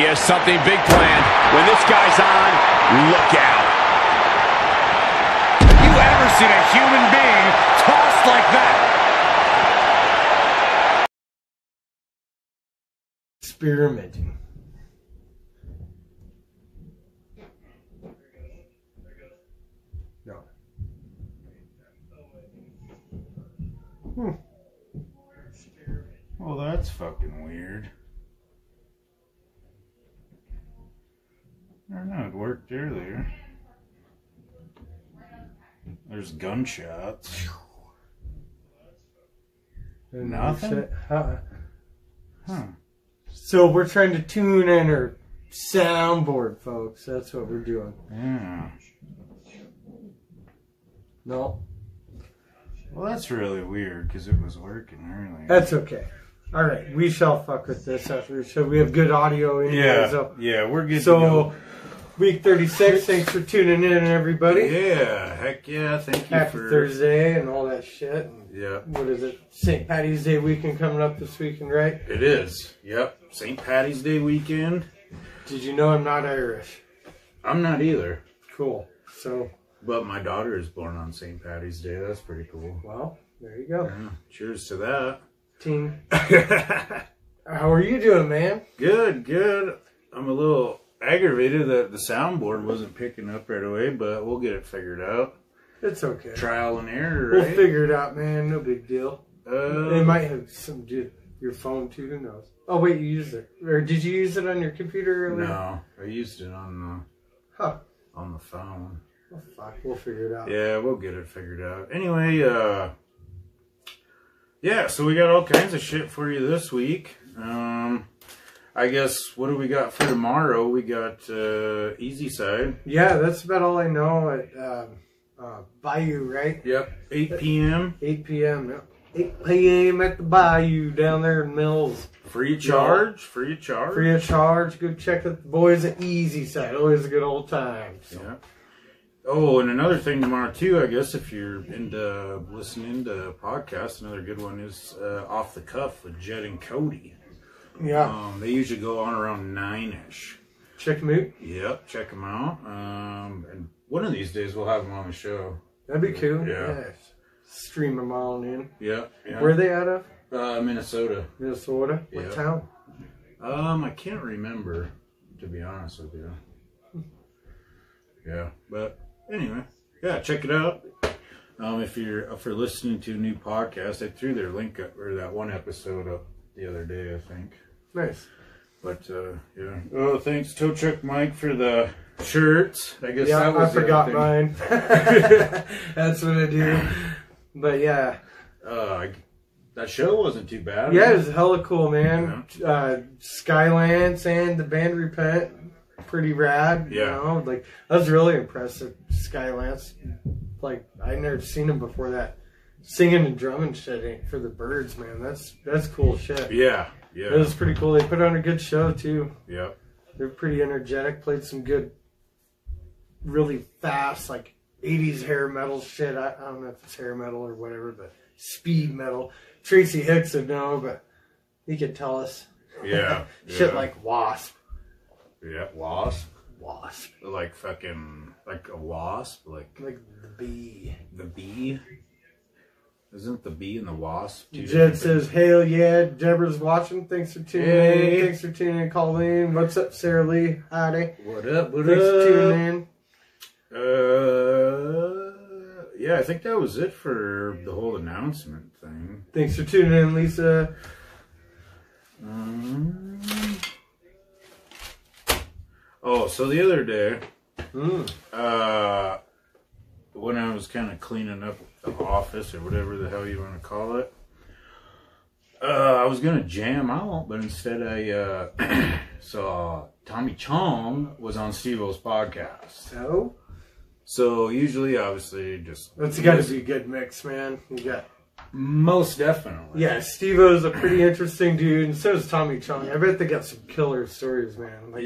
has something big planned. When this guy's on, look out. Have you ever seen a human being tossed like that? Experimenting. No. Well, that's fucking weird. I don't know, it worked earlier. There's gunshots. Nothing? Huh. Huh. So we're trying to tune in our soundboard, folks. That's what we're doing. Yeah. No. Well, that's really weird because it was working earlier. That's okay. All right, we shall fuck with this after the show. We have good audio in here. So, yeah, we're good so to go. week 36, thanks for tuning in, everybody. Yeah, heck yeah, thank you Happy for... Thursday and all that shit. And Yeah. what is it? St. Patty's Day weekend coming up this weekend, right? It is. Yep. St. Patty's Day weekend. Did you know I'm not Irish? I'm not either. Cool. So, But my daughter is born on St. Patty's Day. That's pretty cool. well, there you go. Yeah. Cheers to that. Team. How are you doing, man? Good, good. I'm a little aggravated that the soundboard wasn't picking up right away, but we'll get it figured out. It's okay. Trial and error, We'll right? figure it out, man. No big deal. It might have some your phone too. Who knows? Oh wait, you used it, or did you use it on your computer earlier? No, I used it on Huh. the phone. Oh, fuck. We'll figure it out. Yeah, we'll get it figured out. Anyway, yeah, so we got all kinds of shit for you this week. I guess, what do we got for tomorrow? We got Easy Side. Yeah, that's about all I know at Bayou, right? Yep. 8 p.m. 8 p.m. Yep. 8 p.m. at the Bayou down there in Mills. Free of charge. Free of charge. Free of charge. Go check out the boys at Easy Side. Always a good old time. So. Yeah. Oh, and another thing tomorrow too, I guess, if you're into listening to podcasts, another good one is Off the Cuff with Jed and Cody. Yeah. They usually go on around 9-ish. Check them out. Yep, check them out. And one of these days we'll have them on the show. That'd be cool. Yeah. Yes. Stream them on in. Yeah. Yeah. Where are they out of? Minnesota. Minnesota. What Yeah. town? I can't remember, to be honest with you. Yeah, but anyway, yeah, check it out. If you're listening to a new podcast, I threw their link up, or that one episode up the other day, I think. Nice. But yeah. Oh, thanks Tow Truck Mike for the shirts. I guess Yeah, that was I forgot the mine. That's what I do. But yeah. That show wasn't too bad. Yeah, it was hella cool, man. Skylance and the band Repent, pretty rad. Yeah. You know? Like, I was really impressed with Skylance. Like, I'd never seen him before that. Singing and drumming shit for the Birds, man. That's cool shit. Yeah, yeah. It was pretty cool. They put on a good show, too. Yep. They're pretty energetic. Played some good, really fast, like, 80s hair metal shit. I don't know if it's hair metal or whatever, but speed metal. Tracy Hicks would know, but he could tell us. Yeah. Shit yeah. like Wasp. Yeah, wasp. Wasp. Like fucking, like a wasp, like Like the bee. the bee. Isn't the bee and the wasp? Jed says, "Hail yeah, Deborah's watching. Thanks for tuning in. Thanks for tuning in, Colleen. What's up, Sarah Lee? Howdy. What up? What Thanks for tuning in. Yeah, I think that was it for the whole announcement thing. Thanks for tuning in, Lisa. Oh, so the other day, Mm. when I was kind of cleaning up the office or whatever the hell you want to call it, I was gonna jam out, but instead I saw Tommy Chong was on Steve-O's podcast. So So usually, obviously, just that's got to be a good mix, man. You got. most definitely. Yeah, Steve-O's a pretty interesting dude, and so is Tommy Chong. I bet they got some killer stories, man. Like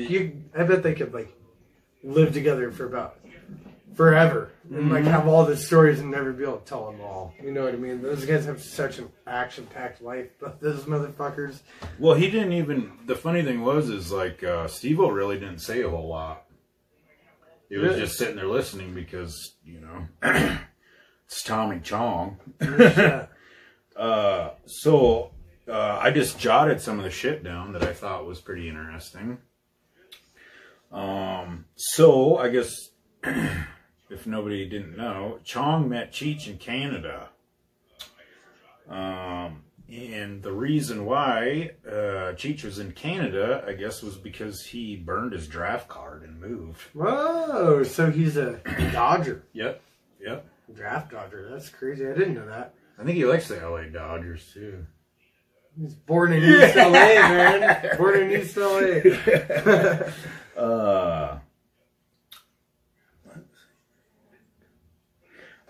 I bet they could like live together for about forever and like have all the stories and never be able to tell them all. You know what I mean? Those guys have such an action-packed life, but those motherfuckers. Well, he didn't even. The funny thing is like Steve-O really didn't say a whole lot. He was just sitting there listening because it's Tommy Chong. Yeah. So I just jotted some of the shit down that I thought was pretty interesting. So I guess if nobody didn't know, Chong met Cheech in Canada. And the reason why Cheech was in Canada, I guess, was because he burned his draft card and moved. Whoa! So he's a Dodger. Yep. Draft Dodger. That's crazy. I didn't know that. I think he likes the LA Dodgers too. He's born in East LA, man. Born in East LA.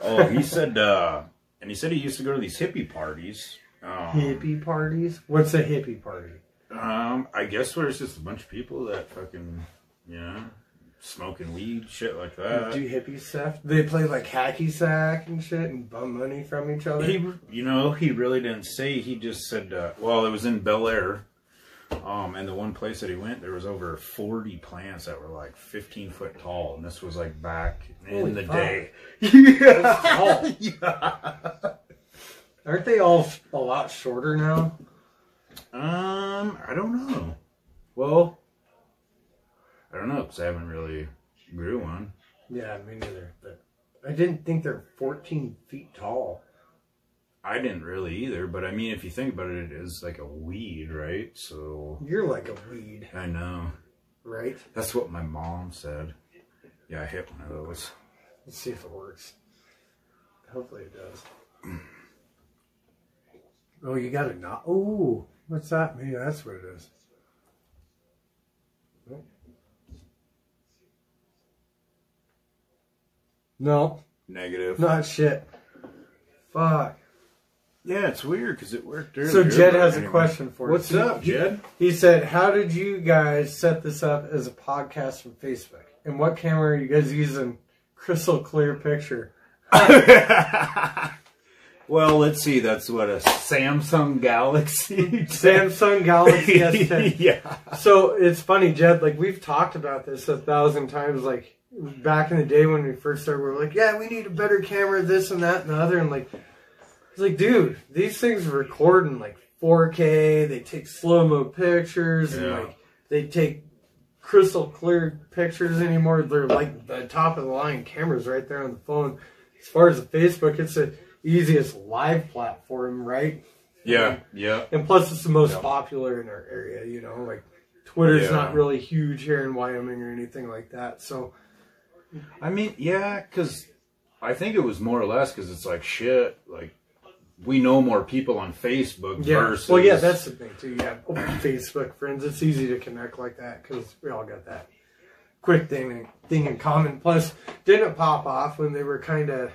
Oh, he said, and he said he used to go to these hippie parties. Hippie parties? What's a hippie party? I guess where it's just a bunch of people that fucking, smoking weed, shit like that. Do hippie stuff? They play like hacky sack and shit and bum money from each other? He really didn't say. He just said, well, it was in Bel Air. And the one place that he went, there was over 40 plants that were like 15 foot tall. And this was like back in the day. Yeah. Yeah. Aren't they all a lot shorter now? I don't know. Well, I don't know because I haven't really grew one. Yeah, me neither. But I didn't think they're 14 feet tall. I didn't really either, but I mean, if you think about it, it is like a weed, right? So you're like a weed. I know, right? That's what my mom said. Yeah, I hit one of those. Let's see if it works. Hopefully it does. Oh, you got it not. Oh, what's that? Maybe that's what it is. No. Negative. Not shit. Fuck. Yeah, it's weird because it worked earlier. So Jed has a question for us. What's up, Jed? He said, how did you guys set this up as a podcast from Facebook? And what camera are you guys using? Crystal clear picture. Well, let's see. That's what, a Samsung Galaxy? Samsung Galaxy S10. Yeah. So it's funny, Jed, like we've talked about this 1,000 times. Like back in the day when we first started, we were like, yeah, we need a better camera, this and that and the other. And like, it's like, dude, these things record in like 4K. They take slow-mo pictures. And like they take crystal clear pictures anymore. They're like the top of the line cameras right there on the phone. As far as the Facebook, it's the easiest live platform, right? Yeah, yeah. And plus, it's the most popular in our area. You know, like Twitter's not really huge here in Wyoming or anything like that. So, I mean, yeah, because I think it was more or less because it's like shit, like. We know more people on Facebook versus... Well, yeah, that's the thing, too. You have Facebook friends. It's easy to connect like that because we all got that quick thing in common. Plus, didn't pop off when they were kind of...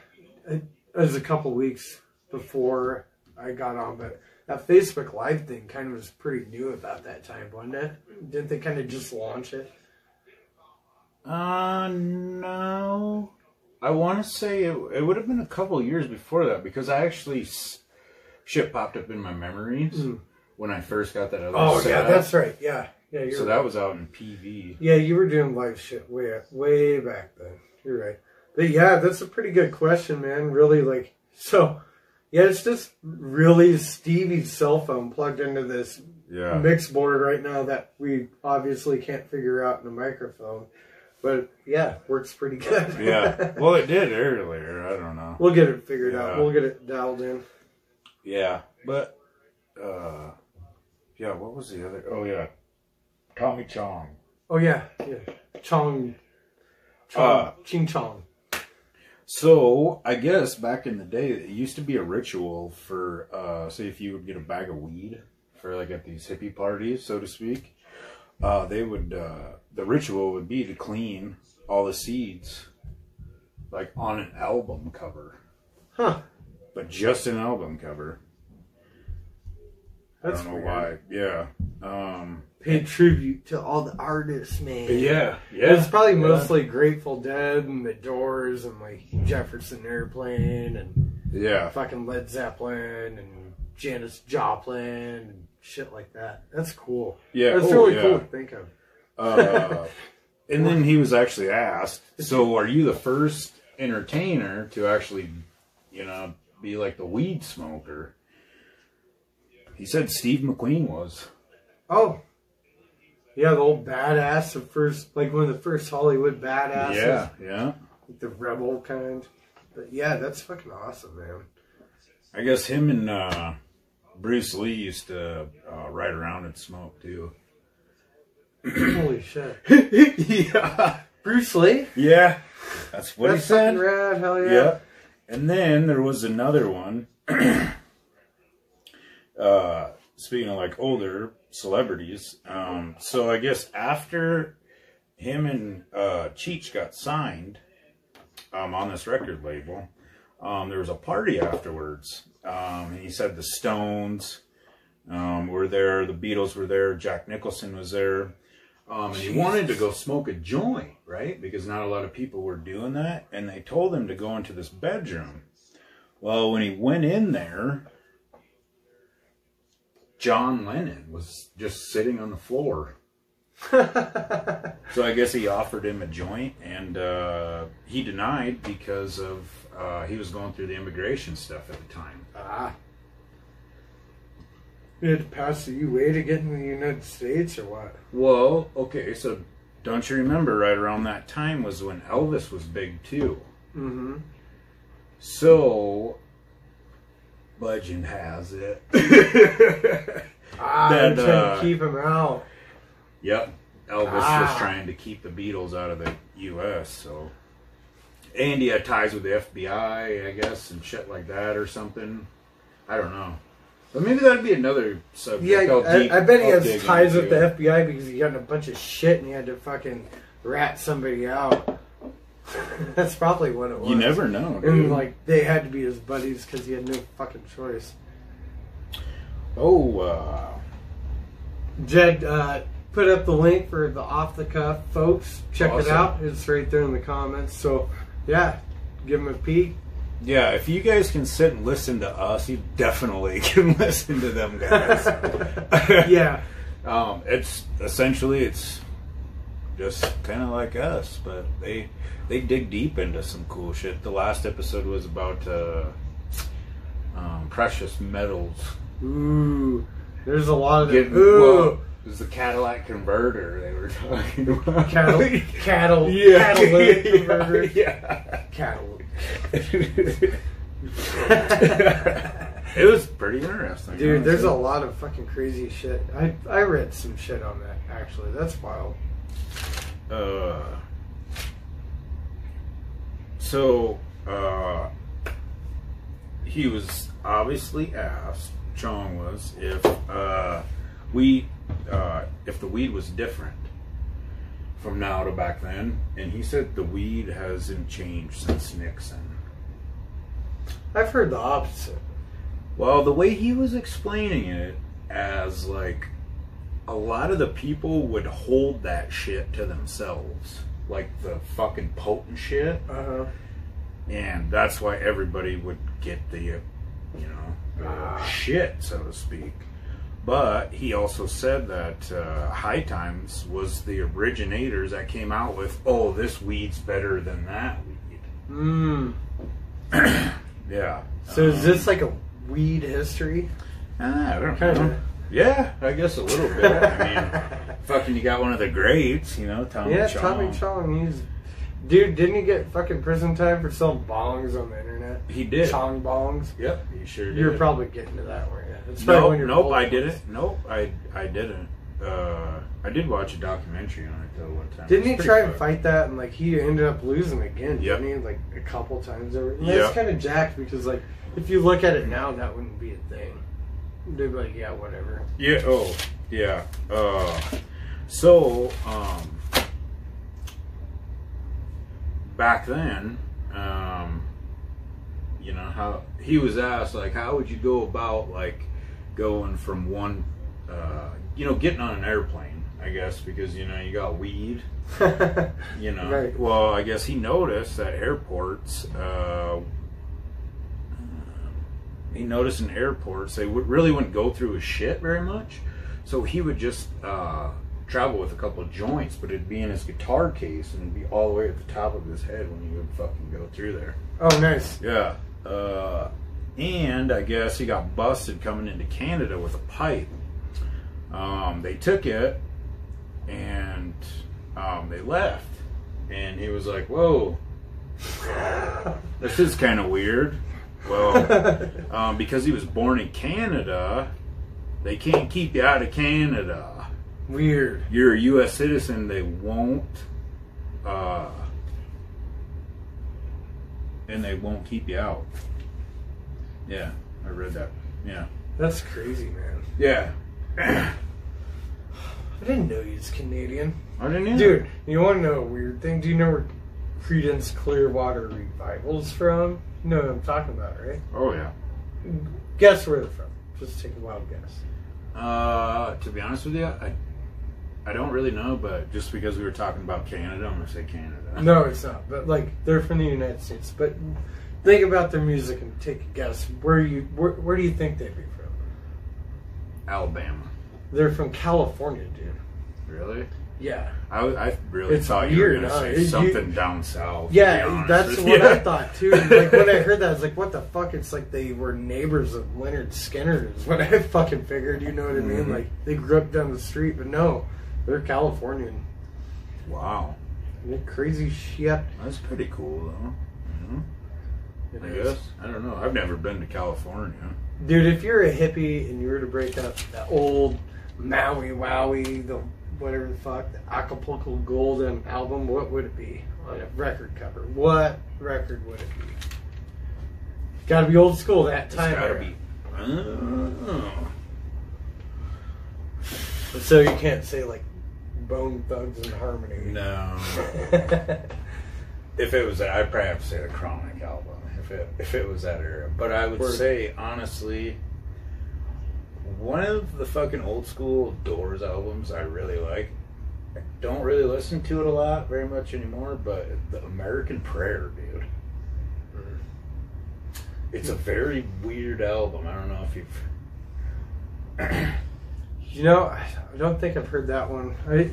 It was a couple weeks before I got on, but that Facebook Live thing kind of was pretty new about that time, wasn't it? Didn't they kind of just launch it? No... I want to say it would have been a couple of years before that because I actually shit popped up in my memories when I first got that other set. Yeah, that's right. Yeah, yeah. So that was out in PV. Yeah, you were doing live shit way back then. You're right. But yeah, that's a pretty good question, man. Really, like, so yeah, it's just really Stevie's cell phone plugged into this mix board right now that we obviously can't figure out in a microphone. But yeah, works pretty good. Yeah. Well, it did earlier. I don't know. We'll get it figured out. We'll get it dialed in. Yeah. But, yeah, what was the other? Oh, yeah. Tommy Chong. Oh, yeah. Yeah. Ching Chong. So, I guess back in the day, it used to be a ritual for, say, if you would get a bag of weed for, like, at these hippie parties, so to speak. They would, the ritual would be to clean all the seeds, like on an album cover. Huh. But just an album cover. That's I don't know weird. why. Yeah. Paid tribute to all the artists, man. Yeah. It's probably mostly Grateful Dead and The Doors and like Jefferson Airplane and Yeah. fucking Led Zeppelin and Janis Joplin and shit like that. That's cool. Yeah. That's oh, really yeah. cool to think of. And then he was actually asked, so are you the first entertainer to actually, be like the weed smoker? He said Steve McQueen was. Oh. Yeah, the old badass of first, like one of the first Hollywood badasses. Yeah. Like the rebel kind. But yeah, that's fucking awesome, man. I guess him and Bruce Lee used to ride around and smoke too. Holy shit. Yeah. Bruce Lee? Yeah. That's what That's he said. fucking rad, hell yeah. Yeah. And then there was another one. Speaking of like older celebrities, so I guess after him and Cheech got signed on this record label, there was a party afterwards. And he said the Stones were there, the Beatles were there, Jack Nicholson was there. And he wanted to go smoke a joint, right? Because not a lot of people were doing that. And they told him to go into this bedroom. Well, when he went in there, John Lennon was just sitting on the floor. So I guess he offered him a joint, and he denied because of he was going through the immigration stuff at the time. Ah. You had to pass the UA to get in the United States or what? Well, okay, so don't you remember right around that time was when Elvis was big too? Mm-hmm. So, legend has it. They're That, trying to keep him out. Yep. Elvis was trying to keep the Beatles out of the U.S., so. And he had ties with the FBI, I guess, and shit like that or something. I don't know. But maybe that'd be another subject. Yeah, I bet he I'll has dig ties with into. the FBI because he got in a bunch of shit and he had to fucking rat somebody out. That's probably what it was. You never know, dude. And like they had to be his buddies because he had no fucking choice. Oh, Jed put up the link for the Off the Cuff, folks. Check it Awesome. out. It's right there in the comments. So yeah, give him a peek. yeah, if you guys can sit and listen to us, you definitely can listen to them guys. Yeah. It's essentially, it's just kind of like us, but they dig deep into some cool shit. The last episode was about precious metals. Ooh, there's a lot of Getting, them. Ooh. well, it was the Cadillac converter they were talking about. Cattle, Yeah. catalytic converter. Yeah. Cattle. It was pretty interesting. Dude, there's a honestly. lot of fucking crazy shit. I read some shit on that, actually. That's wild. So, he was obviously asked, Chong was, if the weed was different from now to back then, and he said the weed hasn't changed since Nixon. I've heard the opposite. Well, the way he was explaining it, as like a lot of the people would hold that shit to themselves, like the fucking potent shit, Uh-huh. and that's why everybody would get the, shit, so to speak. But he also said that High Times was the originators that came out with, oh, this weed's better than that weed. Mm. Yeah. So is this like a weed history? I don't Kinda. know. Yeah, I guess a little bit. I mean, fucking, you got one of the greats, Tommy Yeah, Chong. Tommy Chong. Dude, didn't he get fucking prison time for selling bongs on the internet? He did. Chong bongs. Yep, he sure did. You're probably getting to that one. Yeah. It's probably when you're Nope, old. I didn't. Nope, I didn't. I did watch a documentary on it though one time. Didn't he It's try pretty and fight that and like he ended up losing again? Yep. Didn't he? Like a couple times over. And Yep. that's kind of jacked because like if you look at it now, that wouldn't be a thing. They'd be like, yeah, whatever. Yeah. Oh, yeah. So, back then, how he was asked, like, how would you go about, like, going from one, getting on an airplane, I guess, because, you got weed, Right. Well, I guess he noticed that airports, they really wouldn't go through his shit very much. So he would just travel with a couple of joints, but it'd be in his guitar case and it'd be all the way at the top of his head when he would fucking go through there. Oh, nice. Yeah. And I guess he got busted coming into Canada with a pipe. They took it and they left. And he was like, whoa, this is kind of weird. Well, because he was born in Canada, they can't keep you out of Canada. Weird. You're a U.S. citizen, they won't, and they won't keep you out. Yeah, I read that. Yeah. That's crazy, man. Yeah. I didn't know he was Canadian. I didn't either. Dude, you want to know a weird thing? Do you know where Creedence Clearwater Revival's from? You know what I'm talking about, right? Oh, yeah. Guess where they're from. Just take a wild guess. To be honest with you, I don't really know, but just because we were talking about Canada, I'm going to say Canada. No, it's not. But, like, they're from the United States. But think about their music and take a guess. Where do you think they'd be from? Alabama. They're from California, dude. Really? Yeah. I really It's thought you were weird, going to huh? say something down south. Yeah, that's what I thought too. Like when I heard that, I was like, "What the fuck?" It's like they were neighbors of Leonard Skinner. Is what I fucking figured. You know what I mean? Mm-hmm. Like they grew up down the street, but no, they're Californian. Wow. They're crazy shit. That's pretty cool, though. It I is. guess. I don't know. I've never been to California. Dude, if you're a hippie and you were to break up that old Maui Wowie, the whatever the fuck, the Acapulco Golden album, what would it be on a record cover? What record would it be? Got to be old school that time. It's gotta era. be. Oh. So you can't say like Bone Thugs and Harmony. No. If it was that, I'd probably have to say the Chronic album. If it was that era, but I would say honestly, one of the fucking old school Doors albums I really like. I don't really listen to it a lot, very much anymore, but the American Prayer, dude. It's a very weird album. I don't know if you've. You know, I don't think I've heard that one. I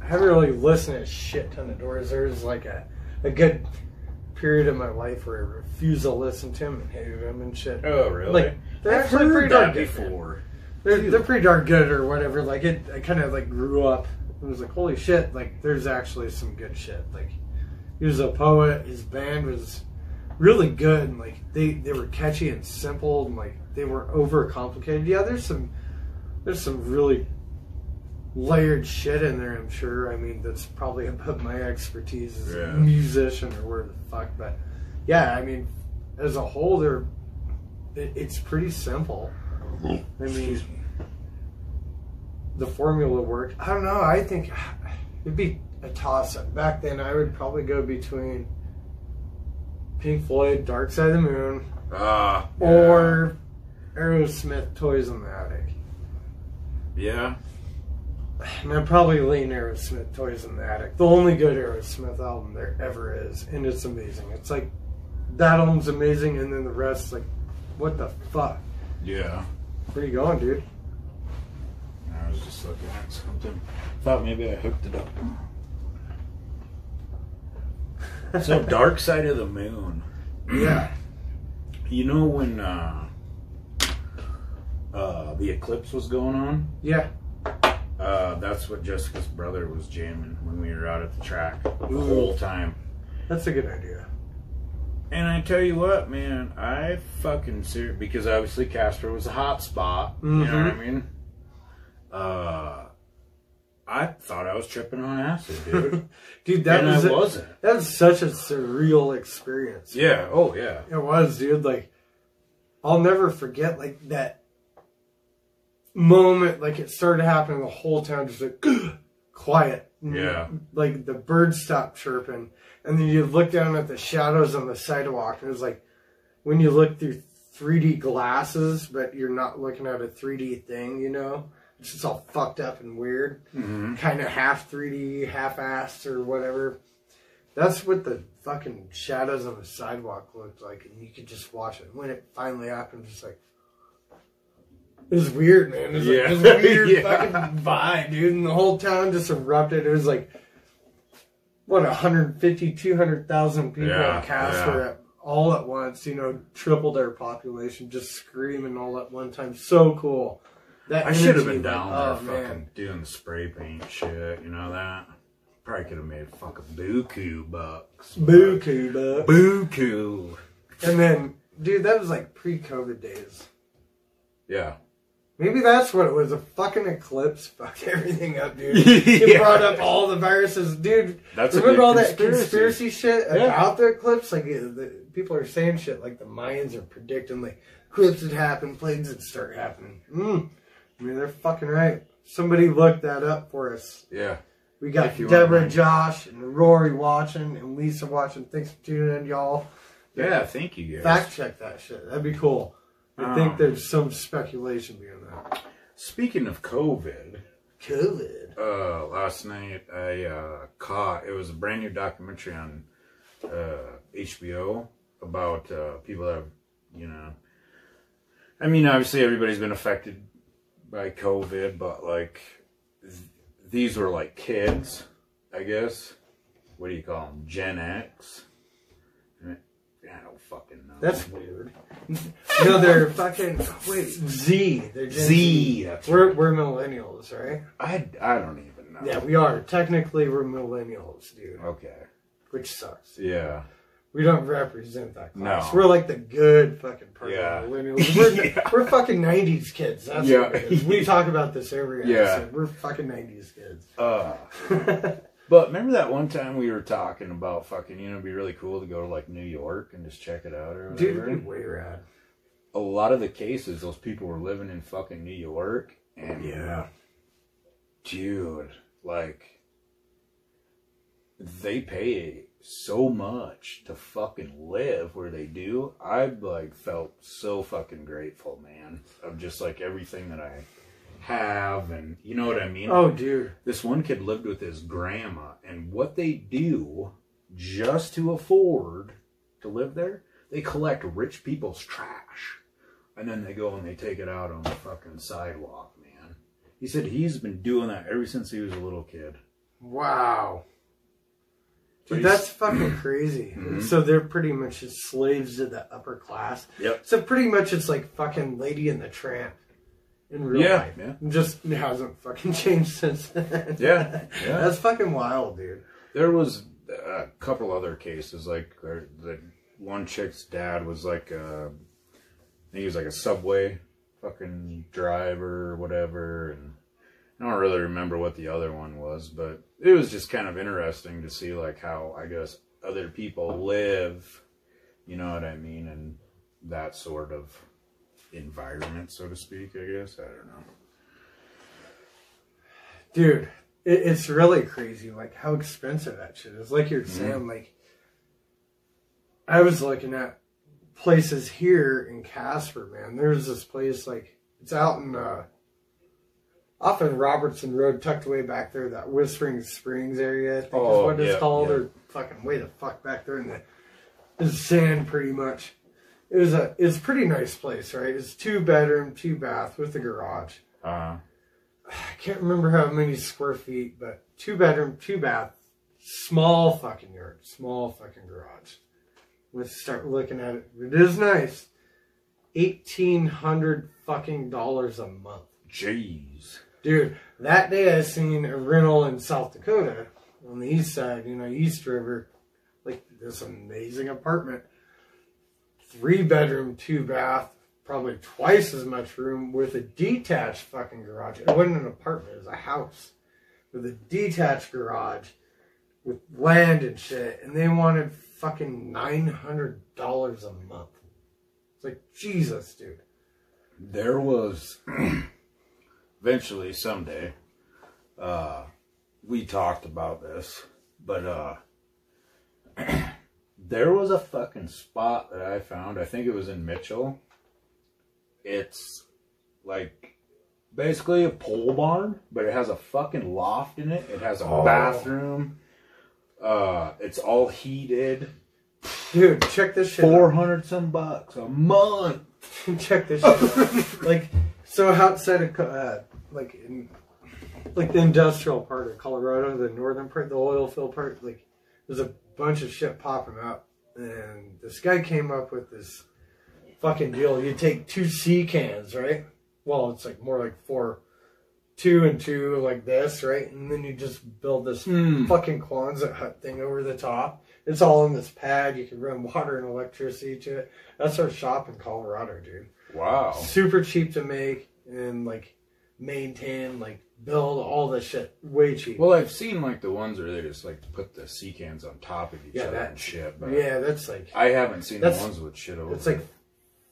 haven't really listened to a shit ton of Doors. There's like a good period of my life where I refused to listen to him and hated him and shit. Oh, really? Like they're I've actually heard pretty that darn good. before. They're pretty darn good or whatever. Like I kind of like grew up. It was like holy shit. Like there's actually some good shit. Like he was a poet. His band was really good. And like they were catchy and simple and like they were overcomplicated. Yeah, there's some really layered shit in there, I'm sure. I mean, that's probably above my expertise as a musician or whatever the fuck. But yeah, I mean, as a whole, it's pretty simple. I mean, the formula worked. I don't know. I think it'd be a toss-up. Back then, I would probably go between Pink Floyd, Dark Side of the Moon, or Aerosmith, Toys in the Attic. Yeah. And I'd probably lean Aerosmith, Toys in the Attic. The only good Aerosmith album there ever is. And it's amazing. It's like, that album's amazing, and then the rest, like, what the fuck? Yeah. Where you going, dude? I was just looking at something. Thought maybe I hooked it up. So, Dark Side of the Moon. Yeah. You know when the eclipse was going on? Yeah. That's what Jessica's brother was jamming when we were out at the track the whole time. That's a good idea. And I tell you what, man, I fucking serious, because obviously Casper was a hot spot. You know what I mean? I thought I was tripping on acid, dude. Dude, I wasn't. That was such a surreal experience. Yeah. Oh, yeah. It was, dude. Like, I'll never forget, like, that moment, like, it started happening, the whole town just, like, quiet. Yeah. Like, the birds stopped chirping, and then you look down at the shadows on the sidewalk, and it was like, when you look through 3D glasses, but you're not looking at a 3D thing, you know? It's just all fucked up and weird. Mm-hmm. Kind of half 3D, half-assed or whatever. That's what the fucking shadows on the sidewalk looked like, and you could just watch it. When it finally happened, just like, it was weird, man. It was like this weird fucking vibe, dude. And the whole town just erupted. It was like, what, 150, 200,000 people in Casper all at once, you know, tripled their population, just screaming all at one time. So cool. That I should have been energy, down there fucking doing the spray paint shit, you know that? Probably could have made fucking buku bucks. Buku bucks. Buku. And then, dude, that was like pre-COVID days. Yeah. Maybe that's what it was. A fucking eclipse fucked everything up, dude. It brought up all the viruses. Dude, that's remember all that conspiracy shit about the eclipse? Like, people are saying shit like the Mayans are predicting, like, eclipse would happen, plagues would start happening. I mean, they're fucking right. Somebody looked that up for us. Yeah. We got Deborah, Josh, and Rory watching, and Lisa watching. Thanks for tuning in, y'all. Yeah, thank you guys. Fact check that shit. That'd be cool. I think there's some speculation behind that. Speaking of COVID. Last night I caught, it was a brand new documentary on HBO about people that have, you know, I mean, obviously everybody's been affected by COVID, but like, these were like kids, I guess. What do you call them? Gen X? I don't fucking know. That's weird. No, they're fucking, wait, Z. They're Gen Z. That's we're millennials, right? I don't even know. Yeah, we are. Technically, we're millennials, dude. Okay. Which sucks. Yeah. We don't represent that class. No. We're like the good fucking part Yeah. of millennials. We're fucking 90s kids. That's what it is. We talk about this every episode. We're fucking 90s kids. But remember that one time we were talking about fucking, you know, it'd be really cool to go to like New York and just check it out or whatever. Dude, it'd be way rad. A lot of the cases, those people were living in fucking New York. And dude, like, they pay so much to fucking live where they do. I like felt so fucking grateful, man, of just like everything that I have, and you know what I mean? Oh, dude. This one kid lived with his grandma, and what they do just to afford to live there, they collect rich people's trash. And then they go and they take it out on the fucking sidewalk, man. He said he's been doing that ever since he was a little kid. Wow. Dude, that's fucking crazy. So they're pretty much just slaves to the upper class. Yep. So pretty much it's like fucking Lady and the Tramp in real life. Yeah. Just hasn't fucking changed since then. Yeah. That's fucking wild, dude. There was a couple other cases, like the one chick's dad was like, I think he was like a Subway fucking driver or whatever, and I don't really remember what the other one was, but it was just kind of interesting to see like how, I guess, other people live, you know what I mean, and that sort of environment, so to speak, I guess. I don't know. Dude, it's really crazy, like, how expensive that shit is. Like you're saying, like, I was looking at places here in Casper, man. There's this place, like, it's out in, off in Robertson Road, tucked away back there, that Whispering Springs area, I think is what it's called, or fucking way the fuck back there in the sand, pretty much. It's a pretty nice place, right? It's 2-bedroom, 2-bath with a garage. I can't remember how many square feet, but 2-bedroom, 2-bath, small fucking yard, small fucking garage. Let's start looking at it. It is nice. $1,800 fucking dollars a month. Jeez. Dude, that day I seen a rental in South Dakota on the east side, you know, East River, like this amazing apartment. 3-bedroom, 2-bath, probably twice as much room with a detached fucking garage. It wasn't an apartment, it was a house with a detached garage with land and shit. And they wanted fucking $900 a month. It's like, Jesus, dude. There was, eventually, someday, we talked about this, but there was a fucking spot that I found. I think it was in Mitchell. It's like basically a pole barn, but it has a fucking loft in it. It has a bathroom. It's all heated. Dude, check this shit. $400 some bucks a month. Check this shit out. Like, so outside of like the industrial part of Colorado, the northern part, the oil field part, like there's a bunch of shit popping up, and this guy came up with this fucking deal. You take 2 sea cans, right? Well, it's like more like 2 and 2 like this, right? And then you just build this fucking Quonset hut thing over the top. It's all in this pad. You can run water and electricity to it. That's our shop in Colorado, dude. Wow. Super cheap to make and like maintain, like build all this shit. Way cheap. Well, I've seen like the ones where they just like put the sea cans on top of each other that and shit. But yeah, that's like I haven't seen the ones with shit over. It's like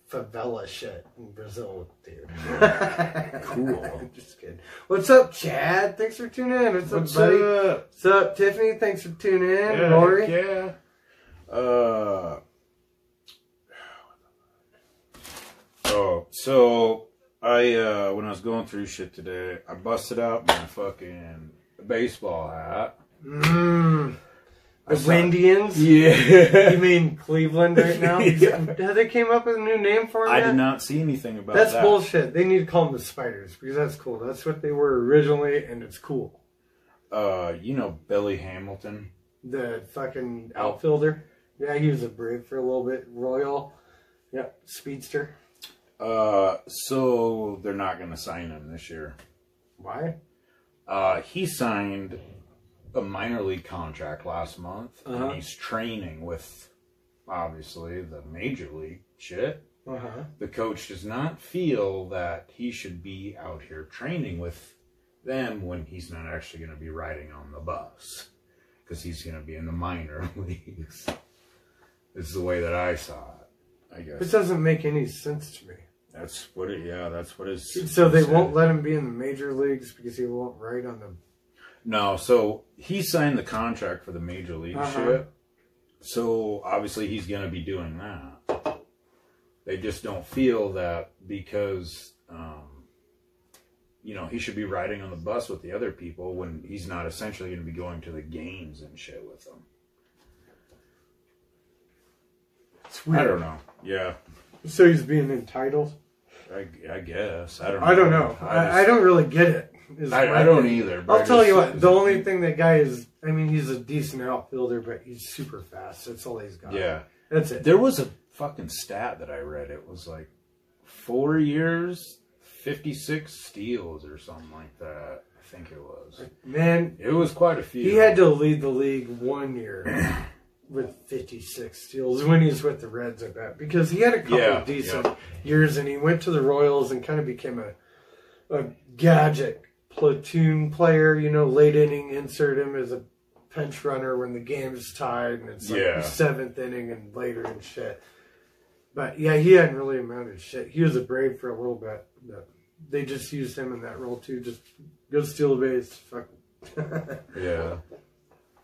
favela shit in Brazil, dude. Cool. Just kidding. What's up, Chad? Thanks for tuning in. What's up, buddy? What's up, Tiffany? Thanks for tuning in. Yeah, Lori? Yeah. So I when I was going through shit today, I busted out my fucking baseball hat. The Indians? Yeah. You mean Cleveland right now? Yeah. Have they came up with a new name for them I yet? did not see anything about That's that. bullshit. They need to call them the Spiders because that's cool. That's what they were originally, and it's cool. You know Billy Hamilton? The fucking outfielder. Yeah, he was a Brave for a little bit. Royal. Yep. Speedster. So they're not going to sign him this year. Why? He signed a minor league contract last month, and he's training with, obviously, the major league shit. The coach does not feel that he should be out here training with them when he's not actually going to be riding on the bus, because he's going to be in the minor leagues. This is the way that I saw it, I guess. This doesn't make any sense to me. That's what it, yeah, that's what his... So they won't let him be in the major leagues because he won't ride on the... No, so he signed the contract for the major league shit. So obviously he's going to be doing that. They just don't feel that because, you know, he should be riding on the bus with the other people when he's not essentially going to be going to the games and shit with them. It's weird. I don't know. Yeah. So he's being entitled? I guess. I don't know. I don't know. I don't really get it. I don't either. I'll tell you what. The only thing that guy is, I mean, he's a decent outfielder, but he's super fast. That's all he's got. Yeah. That's it. There was a fucking stat that I read. It was like 4 years, 56 steals or something like that. I think it was. Man. It was quite a few. He had to lead the league 1 year with 56 steals when he was with the Reds, I bet. Because he had a couple of decent years, and he went to the Royals and kind of became a gadget platoon player, you know, late inning, insert him as a pinch runner when the game's tied and it's like the 7th inning and later and shit. But yeah, he hadn't really amounted to shit. He was a Brave for a little bit. But they just used him in that role too. Just go steal a base. Fuck. Yeah.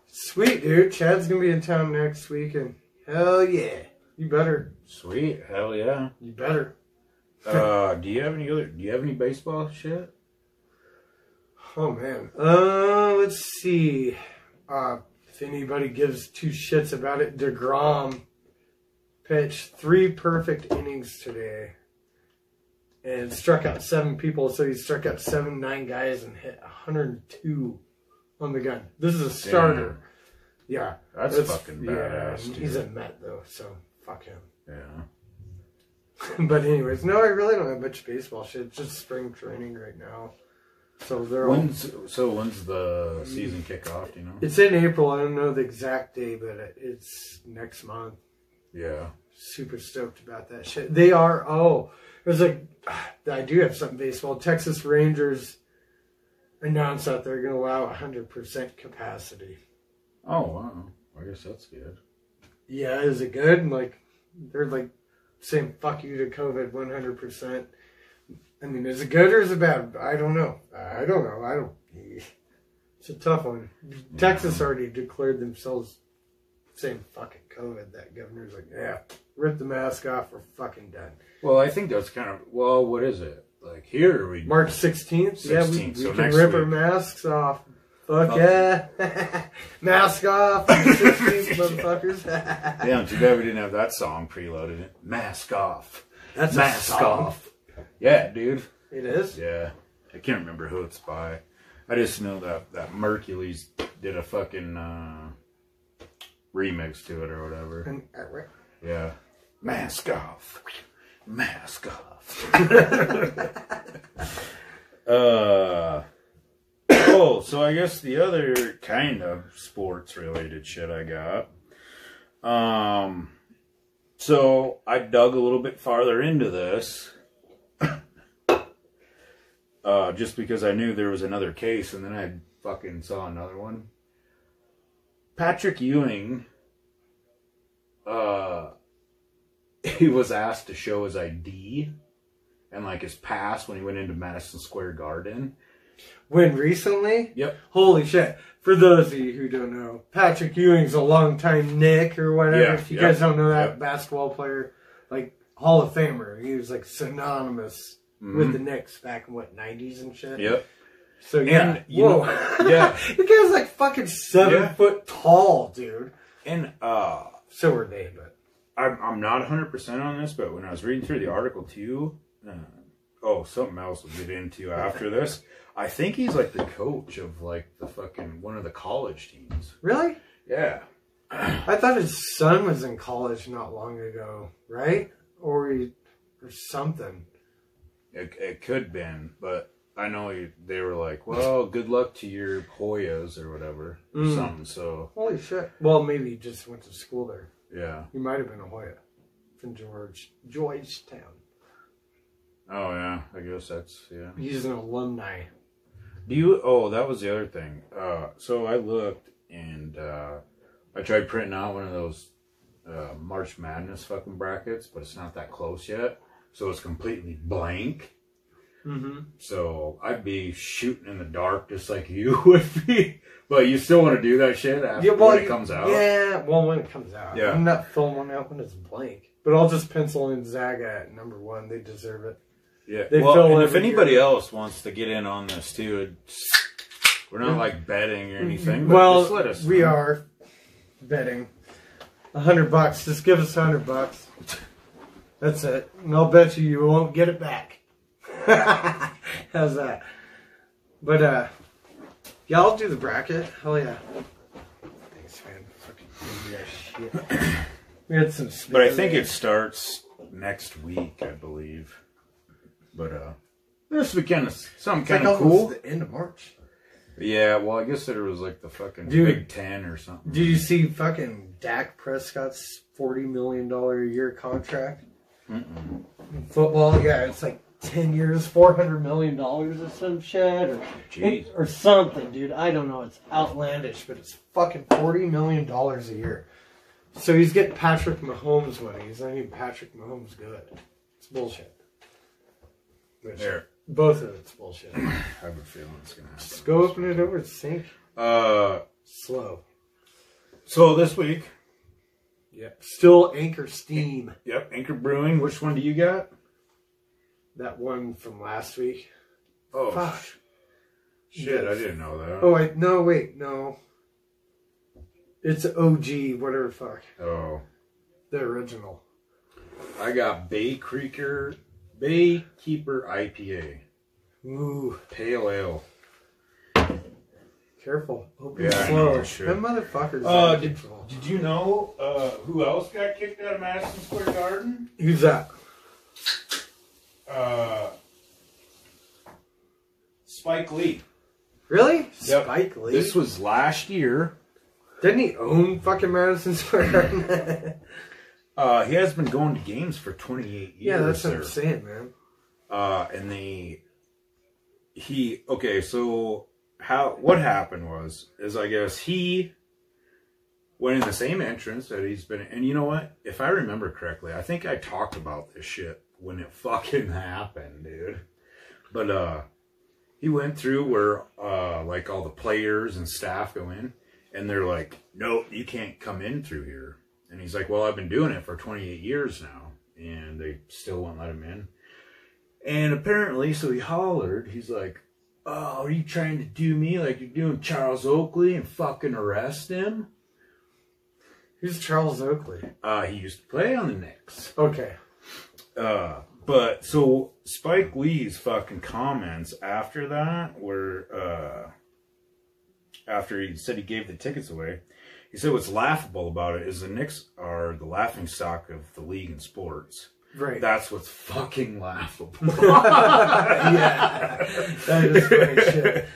Sweet, dude. Chad's gonna be in town next week, and hell yeah, you better. Sweet, hell yeah. You better. Do you have any baseball shit? Oh man. Let's see. If anybody gives 2 shits about it, DeGrom pitched 3 perfect innings today and struck out 7 people. So he struck out 9 guys and hit 102 on the gun. This is a starter. Damn. Yeah, That's fucking badass. Dude. He's a Met though, so fuck him. Yeah. But anyways, no, I really don't have much baseball shit. It's just spring training right now. So they're when's the season kickoff, do you know? It's in April. I don't know the exact day, but it's next month. Yeah. Super stoked about that shit. They are, there's like, I do have something baseball. Texas Rangers announced that they're going to allow 100% capacity. Oh, wow. I guess that's good. Yeah, is it good? Like, they're like saying fuck you to COVID 100%. I mean, is it good or is it bad? I don't know. It's a tough one. Texas already declared themselves same fucking COVID. That governor's like, yeah, rip the mask off. We're fucking done. Well, I think that's kind of, well, what is it? Like here we March 16th. Yeah, we so can next rip our week. masks off. Fuck yeah. Mask off. 16th, motherfuckers. Damn, too bad we didn't have that song preloaded. Mask off. That's a Mask song. off. Yeah, dude. It is? Yeah. I can't remember who it's by. I just know that Mercules did a fucking remix to it or whatever. Yeah. Mask off. Mask off. Oh, so I guess the other kind of sports related shit I got. So I dug a little bit farther into this. Just because I knew there was another case, and then I fucking saw another one. Patrick Ewing, he was asked to show his ID and like his pass when he went into Madison Square Garden. When recently? Yep. Holy shit. For those of you who don't know, Patrick Ewing's a longtime Knick or whatever. Yeah, if you yep, guys don't know that, yep. basketball player, like Hall of Famer. He was like synonymous with the Knicks back in what, 90s and shit? Yep. So yeah. And, you know, yeah. The guy's like fucking 7 Yeah. foot tall, dude. And So are they, but I'm not 100% on this, but when I was reading through the article too, something else we'll get into after this. I think he's like the coach of like the fucking one of the college teams. really? Yeah. I thought his son was in college not long ago, right? Or something. It could have been, but I know they were like, well, good luck to your Hoyas or whatever. Or something, so. Holy shit. Well, maybe he just went to school there. Yeah. He might have been a Hoya from Georgetown. Oh, yeah. I guess that's, yeah. He's an alumni. That was the other thing. So I looked and I tried printing out one of those March Madness fucking brackets, but it's not that close yet. So it's completely blank. Mm-hmm. So I'd be shooting in the dark just like you would be. But you still want to do that shit after when it comes out? Yeah, well, when it comes out. Yeah. I'm not filming out when it's blank. But I'll just pencil in Zaga at number 1. They deserve it. Yeah. They well, fill and if every anybody year. else wants to get in on this too, we're not like betting or anything. But Well, just let us we know. are betting $100. Just give us $100. That's it. And I'll bet you won't get it back. How's that? But, yeah, I'll do the bracket. Hell yeah. Thanks, man. Fucking shit. We had some But I think it starts next week, I believe. But this weekend is something kind of cool. The end of March. Yeah, well, I guess there was like the fucking Dude, Big Ten or something. Did you see fucking Dak Prescott's $40 million a year contract? Mm-mm. Football, yeah, it's like 10 years, $400 million or some shit, Jeez. or something, dude. I don't know. It's outlandish, but it's fucking $40 million a year. So he's getting Patrick Mahomes money. He's not even Patrick Mahomes good. It's bullshit. Which, There. both of it's bullshit. I have a feeling it's gonna happen. Just go open it over the sink. Slow. So this week, Yep. Still Anchor Steam. yep, Anchor Brewing. Which one do you got? That one from last week. Oh, Fuck. shit! I didn't know that. Oh, no. It's OG, whatever the fuck. Oh, The original. I got Baykeeper IPA, Ooh, Pale Ale. careful. Open Yeah, I slow. know, sure. That motherfucker's Did you know who else got kicked out of Madison Square Garden? Who's that? Spike Lee. Really? Yep. Spike Lee? This was last year. Didn't he own fucking Madison Square Garden? He has been going to games for 28 years. Yeah, that's what I'm there. saying, man. What happened is I guess he went in the same entrance that he's been in. And you know what? If I remember correctly, I think I talked about this shit when it fucking happened, dude. But, he went through where, like all the players and staff go in. And they're like, no, you can't come in through here. And he's like, well, I've been doing it for 28 years now. And they still won't let him in. And apparently, so he hollered. He's like, oh, are you trying to do me like you're doing Charles Oakley and fucking arrest him? Who's Charles Oakley? He used to play on the Knicks. Okay. But so Spike Lee's fucking comments after that were, after he said he gave the tickets away, he said what's laughable about it is the Knicks are the laughing stock of the league in sports. Right. That's what's fucking laughable. Yeah. That is funny shit.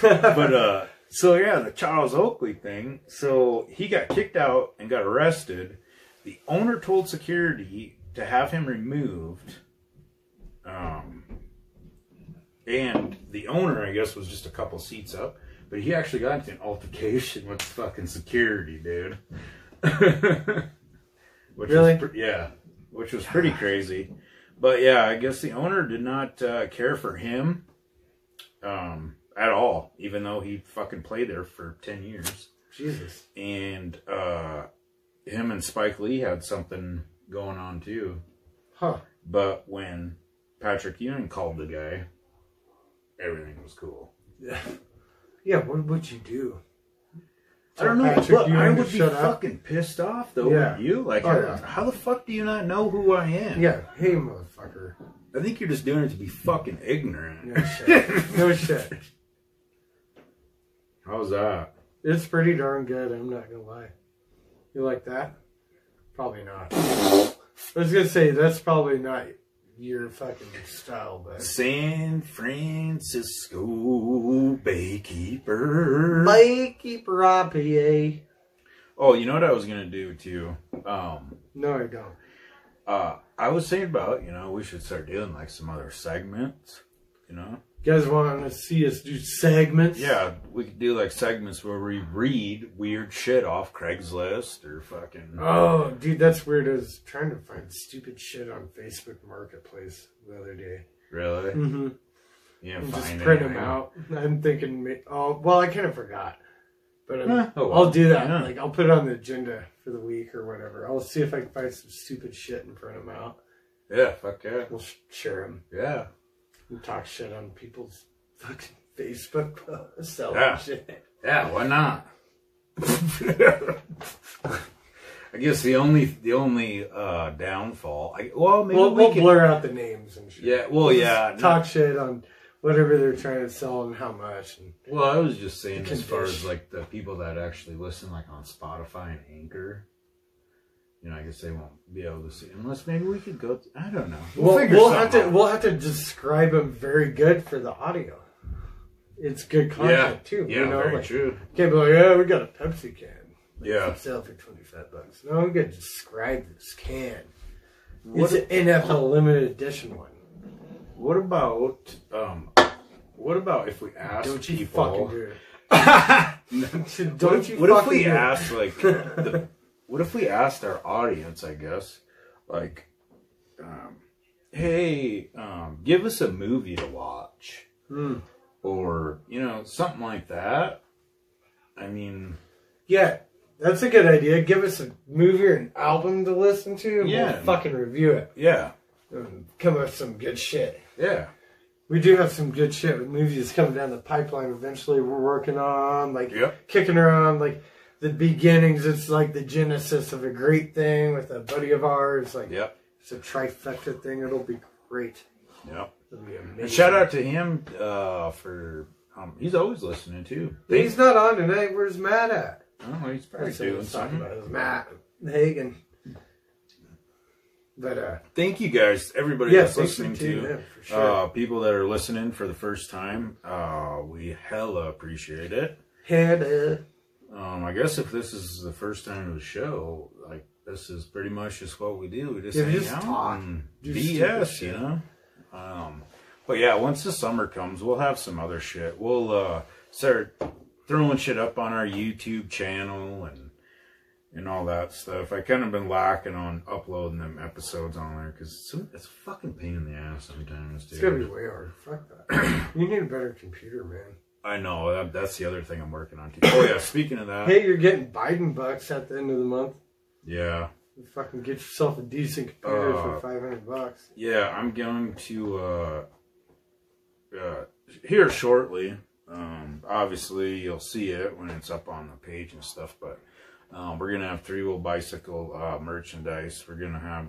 But, so yeah, the Charles Oakley thing. So he got kicked out and got arrested. The owner told security to have him removed. And the owner, I guess, was just a couple seats up. But he actually got into an altercation with fucking security, dude. Which really? Yeah. Which was pretty crazy. But yeah, I guess the owner did not care for him at all, even though he fucking played there for 10 years. Jesus. And him and Spike Lee had something going on too. Huh. But when Patrick Ewing called the guy, everything was cool. Yeah. Yeah, what would you do? I don't know. Patrick Look, Ewing I to would be shut up? fucking pissed off though. Yeah. With you, like, how the fuck do you not know who I am? Yeah. Hey, motherfucker. I think you're just doing it to be fucking ignorant. No shit. No shit. How's that? It's pretty darn good, I'm not gonna lie. You like that? Probably not. I was gonna say, that's probably not your fucking style, but... San Francisco Baykeeper. Baykeeper IPA. Oh, you know what I was gonna do too? No, I don't. I was thinking about, we should start doing like some other segments, You guys want to see us do segments? Yeah, we could do like segments where we read weird shit off Craigslist or fucking... Oh, dude, that's weird. I was trying to find stupid shit on Facebook Marketplace the other day. Really? Mm-hmm. Yeah, And find just print them anything. out. I'm thinking, well, I kind of forgot. But Oh, well. I'll do that. Yeah. Like, I'll put it on the agenda for the week or whatever. I'll see if I can find some stupid shit and print them out. Yeah, fuck yeah. We'll share them. Yeah. And talk shit on people's fucking Facebook posts. Yeah. Shit. Yeah, why not? I guess the only downfall. Maybe We'll we could blur out the names and shit. Yeah, well, yeah. Talk shit on whatever they're trying to sell and how much. And Well, I was just saying as far Condition. as like the people that actually listen like on Spotify and Anchor. I guess they won't be able to see unless maybe we could go. I don't know. We'll have to describe them very good for the audio. It's good content too. Yeah, very like, true. Can't be like, yeah, we got a Pepsi can. Yeah. Sell for $25. No, we got to describe this can. It's an NFL limited edition one. What about if we ask Don't you people? fucking do it. What if we asked like what if we asked our audience, I guess, like, hey, give us a movie to watch, or something like that. I mean, yeah, that's a good idea. Give us a movie or an album to listen to, and we'll fucking review it. Yeah, And come up with some good shit. yeah. We do have some good shit with movies coming down the pipeline eventually we're working on, like kicking around, like the beginnings. It's like the genesis of a great thing with a buddy of ours. Like, it's a trifecta thing. It'll be great. Yep. It'll be amazing. And shout out to him for he's always listening too. He's not on tonight. Where's Matt at? Oh, he's probably That's what doing he's talking something. about. It was Matt Hagen. But thank you guys, everybody yeah, that's listening too, to. yeah, for sure. People that are listening for the first time, we hella appreciate it. I guess if this is the first time of the show, like, this is pretty much just what we do. We just hang out talk. and Do BS, stupid But yeah, once the summer comes, we'll have some other shit. We'll start throwing shit up on our YouTube channel and all that stuff. I kind of been lacking on uploading them episodes on there because it's a fucking pain in the ass sometimes, dude. It's gonna be way hard. Fuck that. You need a better computer, man. I know. That's the other thing I'm working on too. Oh yeah, speaking of that. Hey, you're getting Biden bucks at the end of the month. Yeah. You fucking get yourself a decent computer for $500. Yeah, I'm going to here shortly. Obviously, you'll see it when it's up on the page and stuff. But we're gonna have Three Wheel Bicycle merchandise. We're gonna have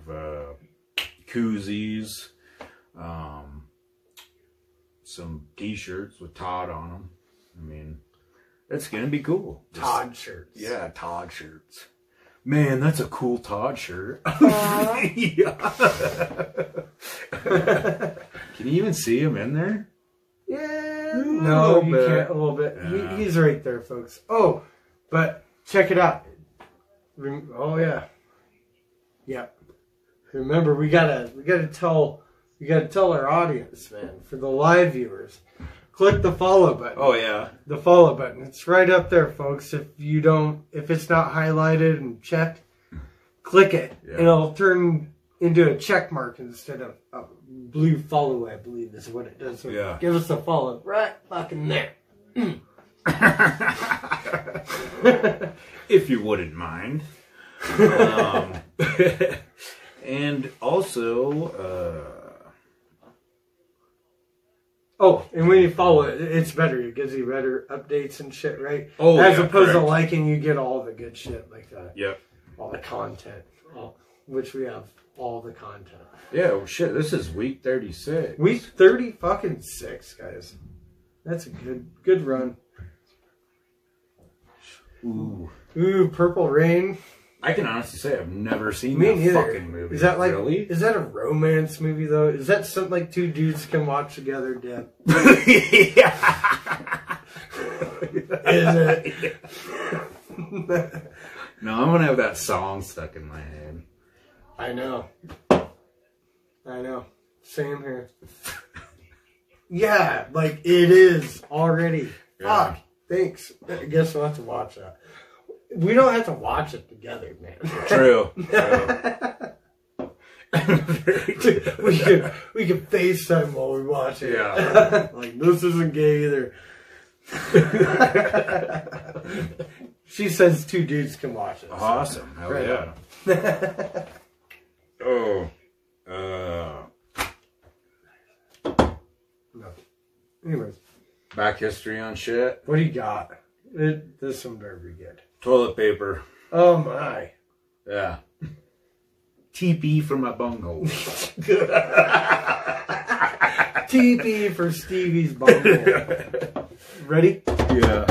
koozies, some T-shirts with Todd on them. I mean, it's gonna be cool. Todd shirts. Yeah, Todd shirts. Man, that's a cool Todd shirt. Can you even see him in there? Yeah. No, you can't. A little bit. Yeah. He's right there, folks. Oh, but check it out. Oh yeah. Yeah. Remember, we gotta tell our audience, man, for the live viewers. Click the follow button. Oh yeah. The follow button. It's right up there, folks. If it's not highlighted and checked, click it. Yeah. And it'll turn into a check mark instead of a blue follow, I believe is what it does. So yeah. Give us a follow right fucking there. If you wouldn't mind. And also, oh, and when you follow it, it's better. It gives you better updates and shit, right? Oh, As yeah, opposed to correct. liking, you get all the good shit like that. Yep. All the content. Which we have all the content. Yeah, well, shit, this is week 36. Week 30 fucking 6, guys. That's a good run. Ooh. Ooh, Purple Rain. I can honestly say I've never seen Me that neither. fucking movie. Is that like really? Is that a romance movie though? Is that something like two dudes can watch together, Deb? Yeah. Is it? No, I'm gonna have that song stuck in my head. I know. Same here. Yeah, like it is already. Yeah. Fuck. Thanks. I guess we'll have to watch that. We don't have to watch it together, man. True. we can FaceTime while we watch it. Yeah. Like this isn't gay either. She says two dudes can watch it. So. Awesome. Hell Right yeah. No. Anyways, Back history on shit. what do you got? This one better be good. Toilet paper. Oh my. Yeah. TP for my bunghole. TP for Stevie's bunghole. Ready? Yeah.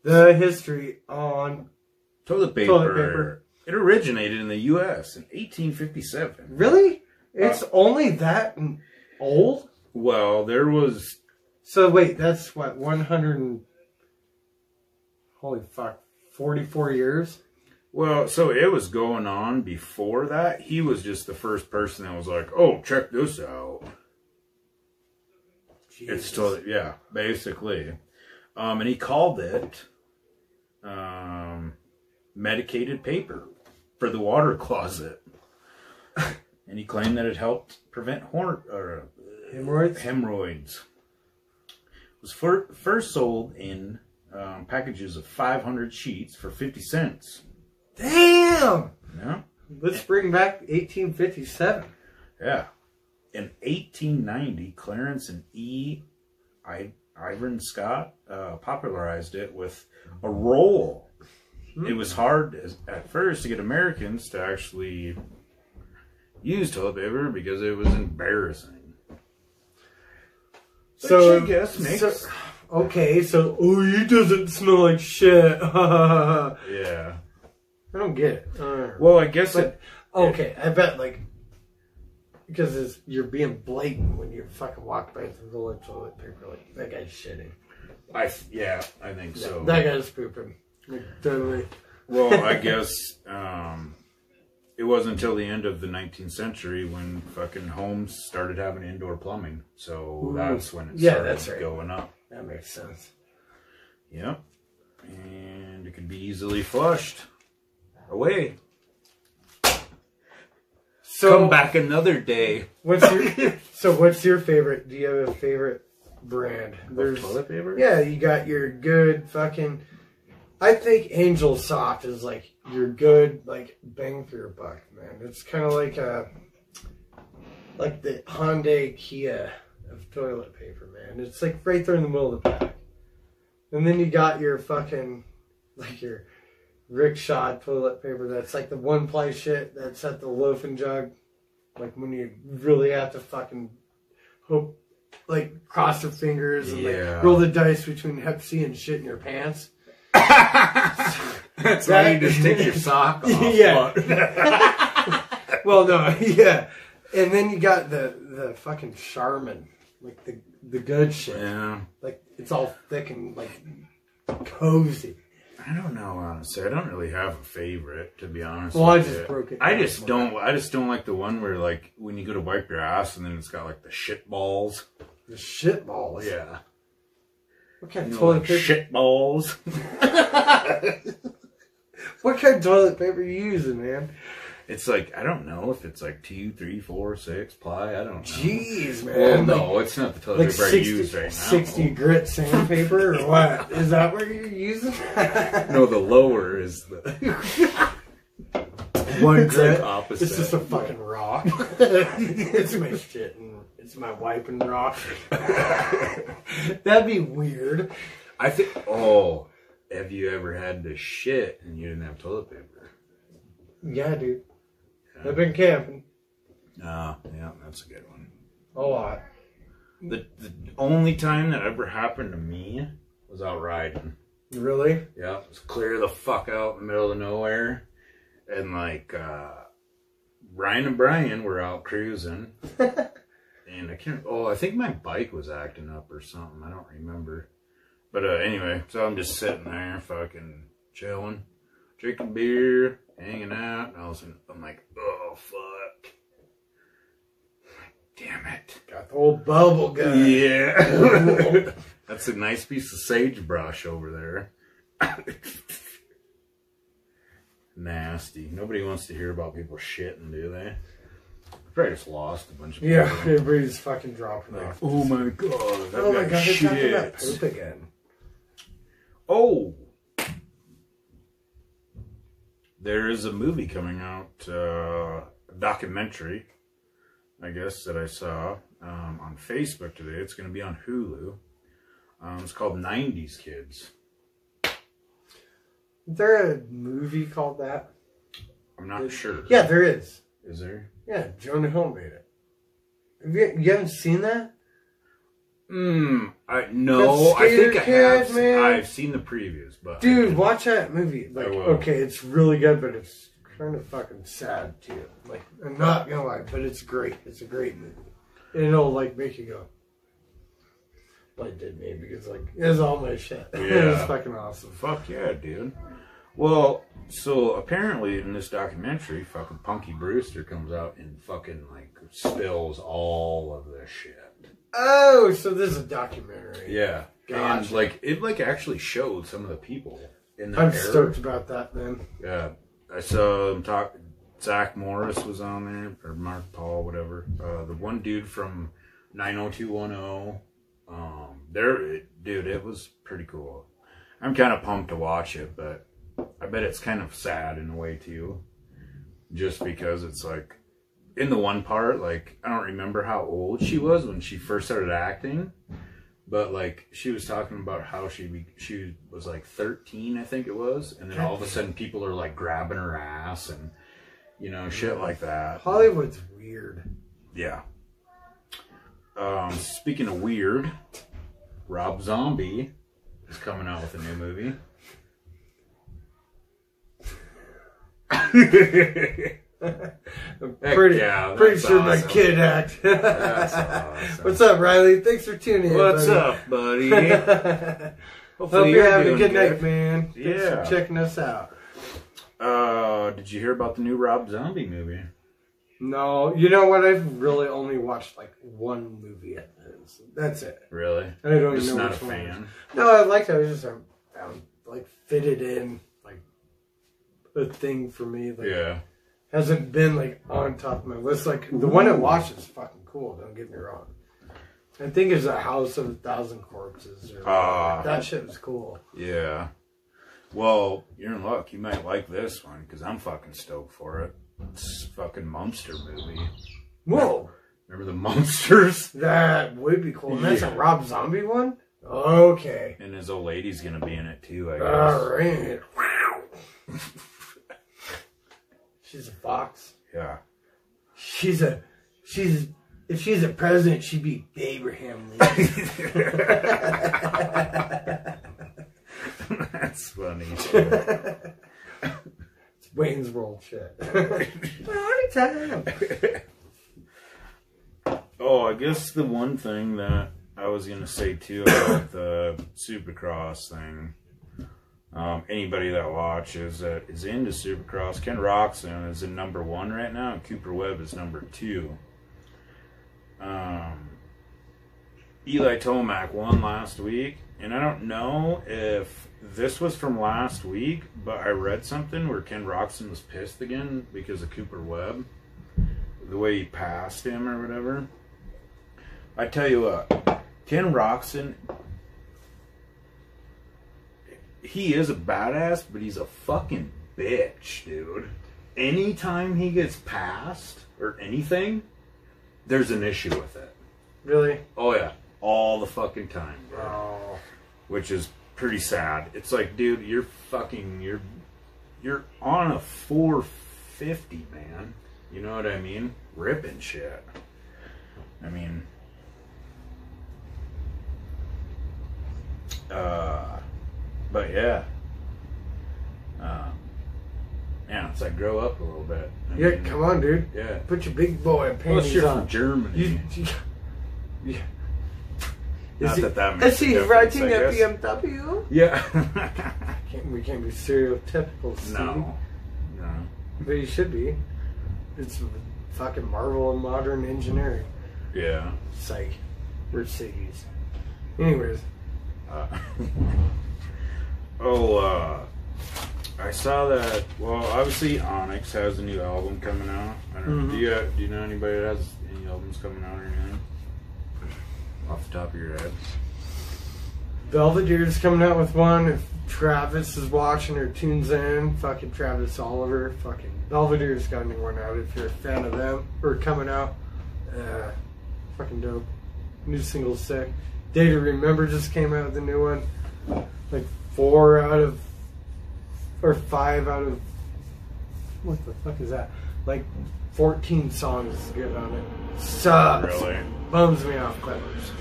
The history on Toilet paper. It originated in the U.S. in 1857. really? It's only that old? Well, there was... So wait, that's what 100 and holy fuck, 44 years. Well, so it was going on before that. He was just the first person that was like, "Oh, check this out." Jesus. It's totally, yeah, basically. And he called it medicated paper for the water closet. And he claimed that it helped prevent hemorrhoids. It was first sold in packages of 500 sheets for 50 cents. Damn. Yeah. Let's bring back 1857. Yeah. In 1890, Clarence and Ivan Scott popularized it with a roll. It was hard at first to get Americans to actually use toilet paper because it was embarrassing. So Which I guess makes... okay, so it doesn't smell like shit. Yeah. I don't get it. Well, I guess okay, I bet like because you're being blatant when you fucking walk by through the toilet paper. Like that guy's shitting. I think so. That guy's pooping. Like, totally. Well, I guess it wasn't until the end of the 19th century when fucking homes started having indoor plumbing. So that's when it started going up. That makes sense. Yep. And it could be easily flushed away. So come back another day. What's your favorite? Do you have a favorite brand. There's toilet paper? Yeah, you got your good fucking... I think Angel Soft is like your good, like, bang for your buck, man. It's kind of like the Hyundai Kia of toilet paper, man. It's like right there in the middle of the pack. And then you got your fucking, like your rickshaw toilet paper that's like the one-ply shit that's at the loafing jug. Like when you really have to fucking hope, like cross your fingers and like roll the dice between Hep C and shit in your pants. That's why you just take your sock off. Yeah. Well, no, yeah. And then you got the fucking Charmin, like the good shit. Yeah. Like it's all thick and like cozy. I don't know, honestly. I don't really have a favorite, to be honest. Well, I just broke it. I just don't like the one where like when you go to wipe your ass and then it's got like the shit balls. The shit balls. Yeah. What kind of You know, toilet like paper? shit balls. What kind of toilet paper are you using, man? It's like, I don't know if it's like 2, 3, 4, 6 ply. I don't know. Jeez, man. Well, no, it's not the toilet Like paper 60, I use right now. 60 grit sandpaper or what? Is that what you're using? No, the lower is the One it's grit. like opposite. It's just a fucking rock. It's my shit and it's my wiping rock. That'd be weird. I think. Oh, have you ever had to shit and you didn't have toilet paper? Yeah, dude. I've been camping Yeah, that's a good one. a lot. The only time that ever happened to me was out riding. Really? Yeah, it was clear the fuck out in the middle of nowhere, and like Ryan and Brian were out cruising, and I think my bike was acting up or something. I don't remember. But anyway, so I'm just sitting there, fucking chilling, drinking beer, hanging out, and all of a sudden I'm like, oh fuck, damn it, Got the old bubble gun. yeah. That's a nice piece of sagebrush over there. Nasty. Nobody wants to hear about people shitting, do they? Probably just lost a bunch of people. Yeah, everybody's fucking dropping off. Oh my god. Oh my god, they're talking about poop again. Oh! There is a movie coming out, a documentary, I guess, that I saw on Facebook today. It's going to be on Hulu. It's called 90s Kids. Is there a movie called that? I'm not sure. Yeah, there is. Is there? Yeah, Jonah Hill made it. You haven't seen that? No, That I think I Skater have. Kid, man. I've seen the previews, but Dude, watch that movie. Like, I will. okay, it's really good, but it's kind of fucking sad too. Like, I'm not gonna lie, but it's great. It's a great movie. And it'll like make you go. Well, it did me because like it's all my shit. Yeah. It's fucking awesome. fuck yeah, dude. Well, so apparently in this documentary, fucking Punky Brewster comes out and fucking like spills all of this shit. Oh, so this is a documentary. Yeah, Gotcha. and like it like actually showed some of the people in the I'm era. stoked about that, man. Yeah, I saw them talk. Zach Morris was on there, or Mark Paul, whatever. The one dude from 90210. Dude, it was pretty cool. I'm kind of pumped to watch it, but I bet it's kind of sad in a way too. Just because it's like, in the one part, like, I don't remember how old she was when she first started acting, but like, she was talking about how she was like 13, I think it was, and then all of a sudden people are like grabbing her ass and, you know, shit like that. Hollywood's weird. Yeah. Speaking of weird, Rob Zombie is coming out with a new movie. I'm pretty sure my awesome. kid act. That's awesome. What's up, Riley? Thanks for tuning in. What's buddy. up, buddy? Hope Hopefully you're having a doing good night, man. Thanks Yeah. for checking us out. Did you hear about the new Rob Zombie movie? No, you know what? I've really only watched like one movie at this. That's it. Really? I don't Just even know not a which one it is. fan. No, I liked it. I was just found like fitted in like a thing for me. Like, Yeah. hasn't been like on top of my list. Like the one I watched is fucking cool. Don't get me wrong. I think it's a House of 1,000 Corpses. Or that shit was cool. Yeah. Well, you're in luck. You might like this one because I'm fucking stoked for it. It's a fucking Monster movie. Whoa. Remember the Monsters? That would be cool. And that's a Rob Zombie one? Okay. And his old lady's going to be in it too, I guess. All right. She's a fox. Yeah. If she's a president, she'd be Abraham Lincoln. That's funny shit. It's Wayne's World shit. Party time. Oh, I guess the one thing that I was going to say too about the Supercross thing, anybody that watches that is into Supercross, Ken Roczen is in #1 right now, and Cooper Webb is #2. Eli Tomac won last week, and I don't know if this was from last week, but I read something where Ken Roczen was pissed again because of Cooper Webb, the way he passed him or whatever. I tell you what, Ken Roczen, he is a badass, but he's a fucking bitch, dude. Anytime he gets passed or anything, there's an issue with it. Really? Oh yeah, all the fucking time, bro. Oh. Which is pretty sad. It's like, dude, you're on a 450, man. You know what I mean? Ripping shit. I mean, but yeah. Yeah, it's like grow up a little bit. I mean, Come on, dude. Yeah. Put your big boy panties you're on. from Germany. Yeah. Not that Is makes a he difference, riding I a guess. BMW? Yeah. We can't be stereotypical, Steve. No. But he should be. It's fucking Marvel and modern engineering. Yeah. Psych. Mercedes. Anyways. I saw that. Well, obviously Onyx has a new album coming out. I don't know. Do you know anybody that has any albums coming out or anything? Off the top of your head. Belvedere's coming out with one. If Travis is watching or tunes in, fucking Travis Oliver, fucking Belvedere's got a new one out. If you're a fan of them, or coming out, fucking dope. New single's sick. Day to Remember just came out with a new one. Like 5 out of what the fuck is that? Like 14 songs is good on it. Sucks. Really? Bums me off, Clippers.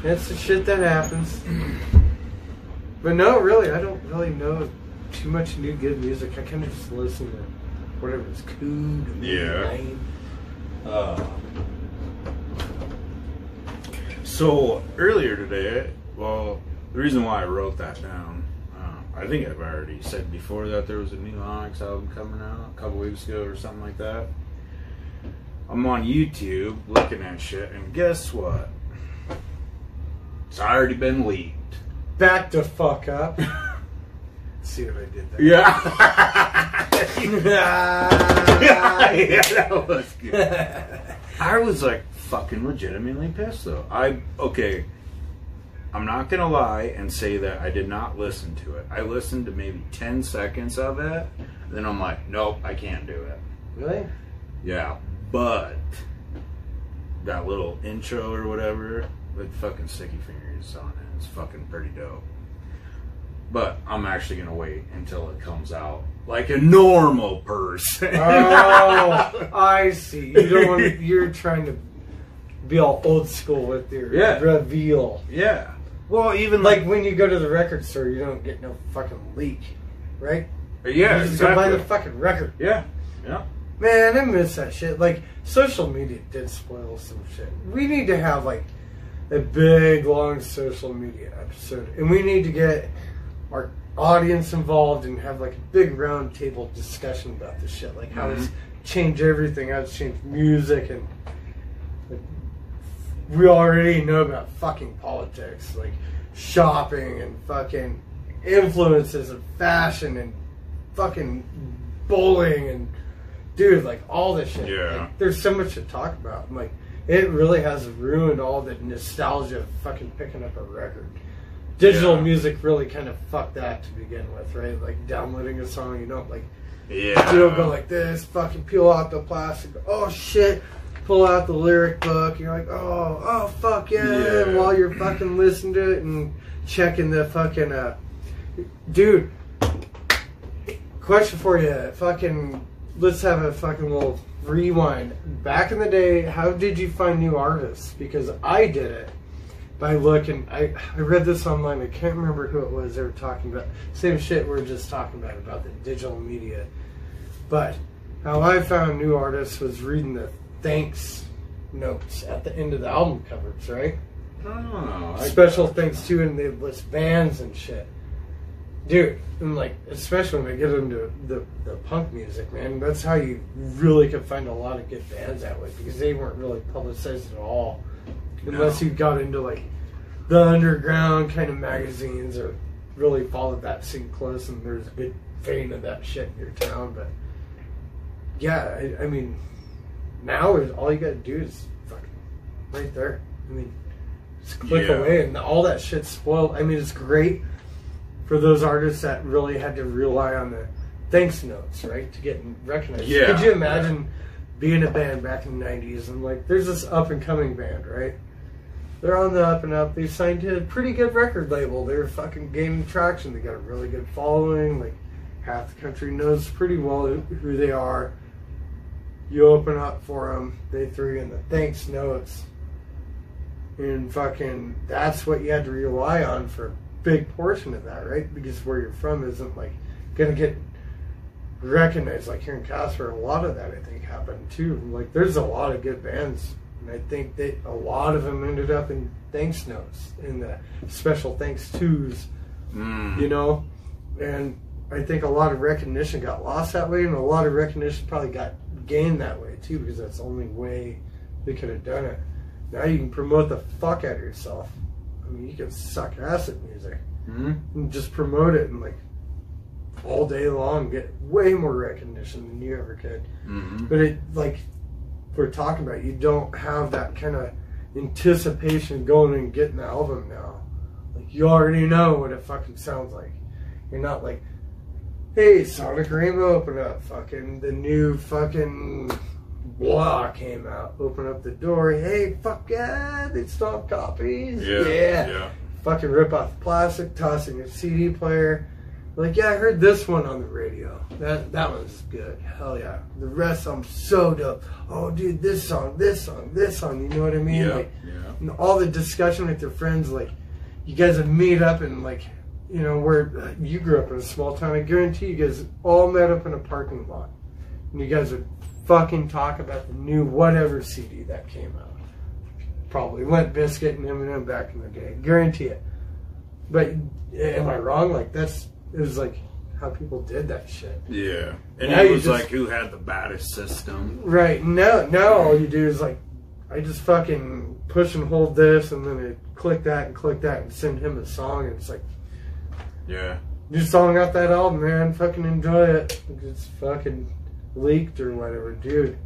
That's the shit that happens. But no, really, I don't really know too much new good music. I kind of just listen to whatever's cool. Yeah. So earlier today, well, the reason why I wrote that down, I think I've already said before that there was a new Onyx album coming out a couple weeks ago or something like that. I'm on YouTube looking at shit, and guess what? It's already been leaked. Back the fuck up. See what I did there? Yeah, that was good. I was like fucking legitimately pissed though. I'm not gonna lie and say that I did not listen to it. I listened to maybe 10 seconds of it, then I'm like, nope, I can't do it. Really? Yeah, but that little intro or whatever with fucking Sticky Fingers on it is fucking pretty dope. But I'm actually gonna wait until it comes out like a normal person. Oh, I see. You don't want to, you're trying to be all old school with your reveal. Yeah. Well, even like when you go to the record store, you don't get no fucking leak, right? Yeah, you just go buy the fucking record. Yeah, yeah. Man, I miss that shit. Like, social media did spoil some shit. We need to have like a big, long social media episode, and we need to get our audience involved and have like a big round table discussion about this shit, like how it's changed everything, how it's changed music, and like, we already know about fucking politics, like shopping and fucking influences of fashion and fucking bullying and dude, like all this shit. Yeah. Like, there's so much to talk about. I'm like, it really has ruined all the nostalgia of fucking picking up a record. Digital music really kind of fucked that to begin with, right? Like downloading a song, you don't like, you don't go like this, fucking peel out the plastic, oh shit, pull out the lyric book, you're like, oh fuck yeah, and while you're fucking listening to it and checking the fucking, dude, question for you, fucking, let's have a fucking little rewind. Back in the day, how did you find new artists? Because I did it by looking, I read this online, I can't remember who it was they were talking about. Same shit we were just talking about the digital media. But how I found new artists was reading the thanks notes at the end of the album covers, right? Oh, Special thanks to, and they list bands and shit. Dude, and like, especially when I get into the punk music, man, that's how you really could find a lot of good bands that way, because they weren't really publicized at all. Unless you got into like the underground kind of magazines or really followed that scene close, and there's a good vein of that shit in your town. But yeah, I mean, now all you gotta do is fucking right there. I mean, just click away, and all that shit's spoiled. I mean, it's great for those artists that really had to rely on the thanks notes, right, to get recognized. Yeah. Could you imagine being a band back in the 90s and like, there's this up and coming band, right? They're on the up and up. They signed to a pretty good record label. They're fucking gaining traction. They got a really good following. Like, half the country knows pretty well who they are. You open up for them. They threw you in the thanks notes. And fucking, that's what you had to rely on for a big portion of that, right? Because where you're from isn't like gonna get recognized. Like here in Casper, a lot of that I think happened too. Like, there's a lot of good bands. And I think that a lot of them ended up in thanks notes, in the special thanks twos, you know? And I think a lot of recognition got lost that way, and a lot of recognition probably got gained that way too, because that's the only way they could have done it. Now you can promote the fuck out of yourself. I mean, you can suck ass at music and just promote it and like all day long get way more recognition than you ever could. But it, like we're talking about, you don't have that kind of anticipation going and getting the album now. Like, you already know what it fucking sounds like. You're not like, hey, Sonic Rainbow opened up, fucking the new fucking blah came out, open up the door, hey, fuck yeah, they still have copies. Yeah. Fucking rip off the plastic, toss in your CD player. Like, yeah, I heard this one on the radio. That one's good. Hell yeah. The rest of them so dope. Oh, dude, this song. You know what I mean? Like, and all the discussion with your friends, like, you guys would meet up and, like, you know, where you grew up in a small town. I guarantee you guys all met up in a parking lot. And you guys would fucking talk about the new whatever CD that came out. Probably Limp Bizkit and Eminem back in the day. Guarantee it. But am I wrong? Like, it was like how people did that shit. Yeah. And now it was like who had the baddest system. Right. Now all you do is like, I just fucking push and hold this, and then I click that and send him a song, and it's like, yeah, new song off that album, man. Fucking enjoy it. It's fucking leaked or whatever. Dude,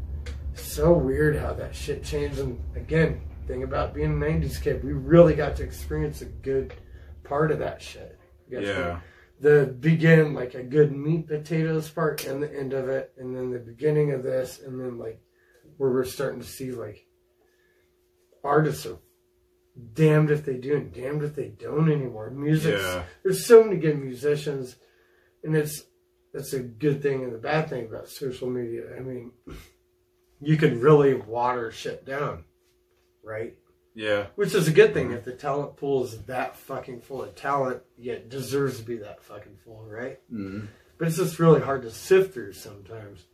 so weird how that shit changed. And again, thing about being a 90s kid, we really got to experience a good part of that shit. Yeah. The begin, like a good meat potatoes part, and the end of it, and then the beginning of this, and then like where we're starting to see like artists are damned if they do and damned if they don't anymore. Music, there's so many good musicians, and that's a good thing and the bad thing about social media. I mean, you can really water shit down, right? Yeah. Which is a good thing if the talent pool is that fucking full of talent, yet it deserves to be that fucking full, right? But it's just really hard to sift through sometimes.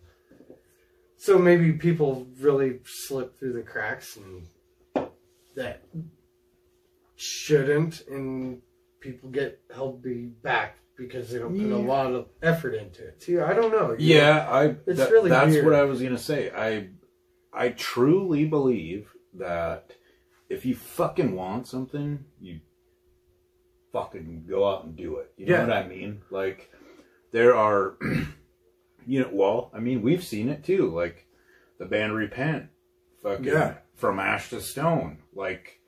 So maybe people really slip through the cracks, and that shouldn't, and people get held back because they don't put a lot of effort into it too. I don't know. That's weird. what I was gonna say. I truly believe that if you fucking want something, you fucking go out and do it. You know what I mean? Like, there are, you know, well, I mean, we've seen it too. Like, the band Repent fucking from ash to stone, like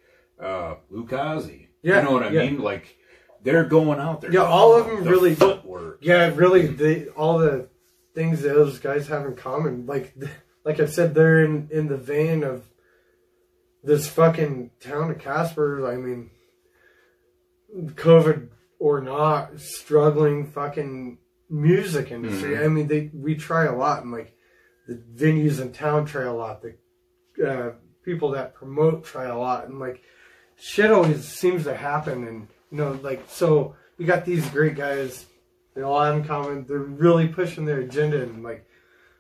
Lukazi. Yeah, you know what I mean? Like they're going out there. Yeah, all of them the really. footwork. Yeah, really. All the things that those guys have in common, like I said, they're in the vein of this fucking town of Casper. I mean, COVID or not, struggling fucking music industry. I mean, we try a lot, and like the venues in town try a lot. The people that promote try a lot, and like shit always seems to happen. And you know, like, so you got these great guys. They all have in common. They're really pushing their agenda, and like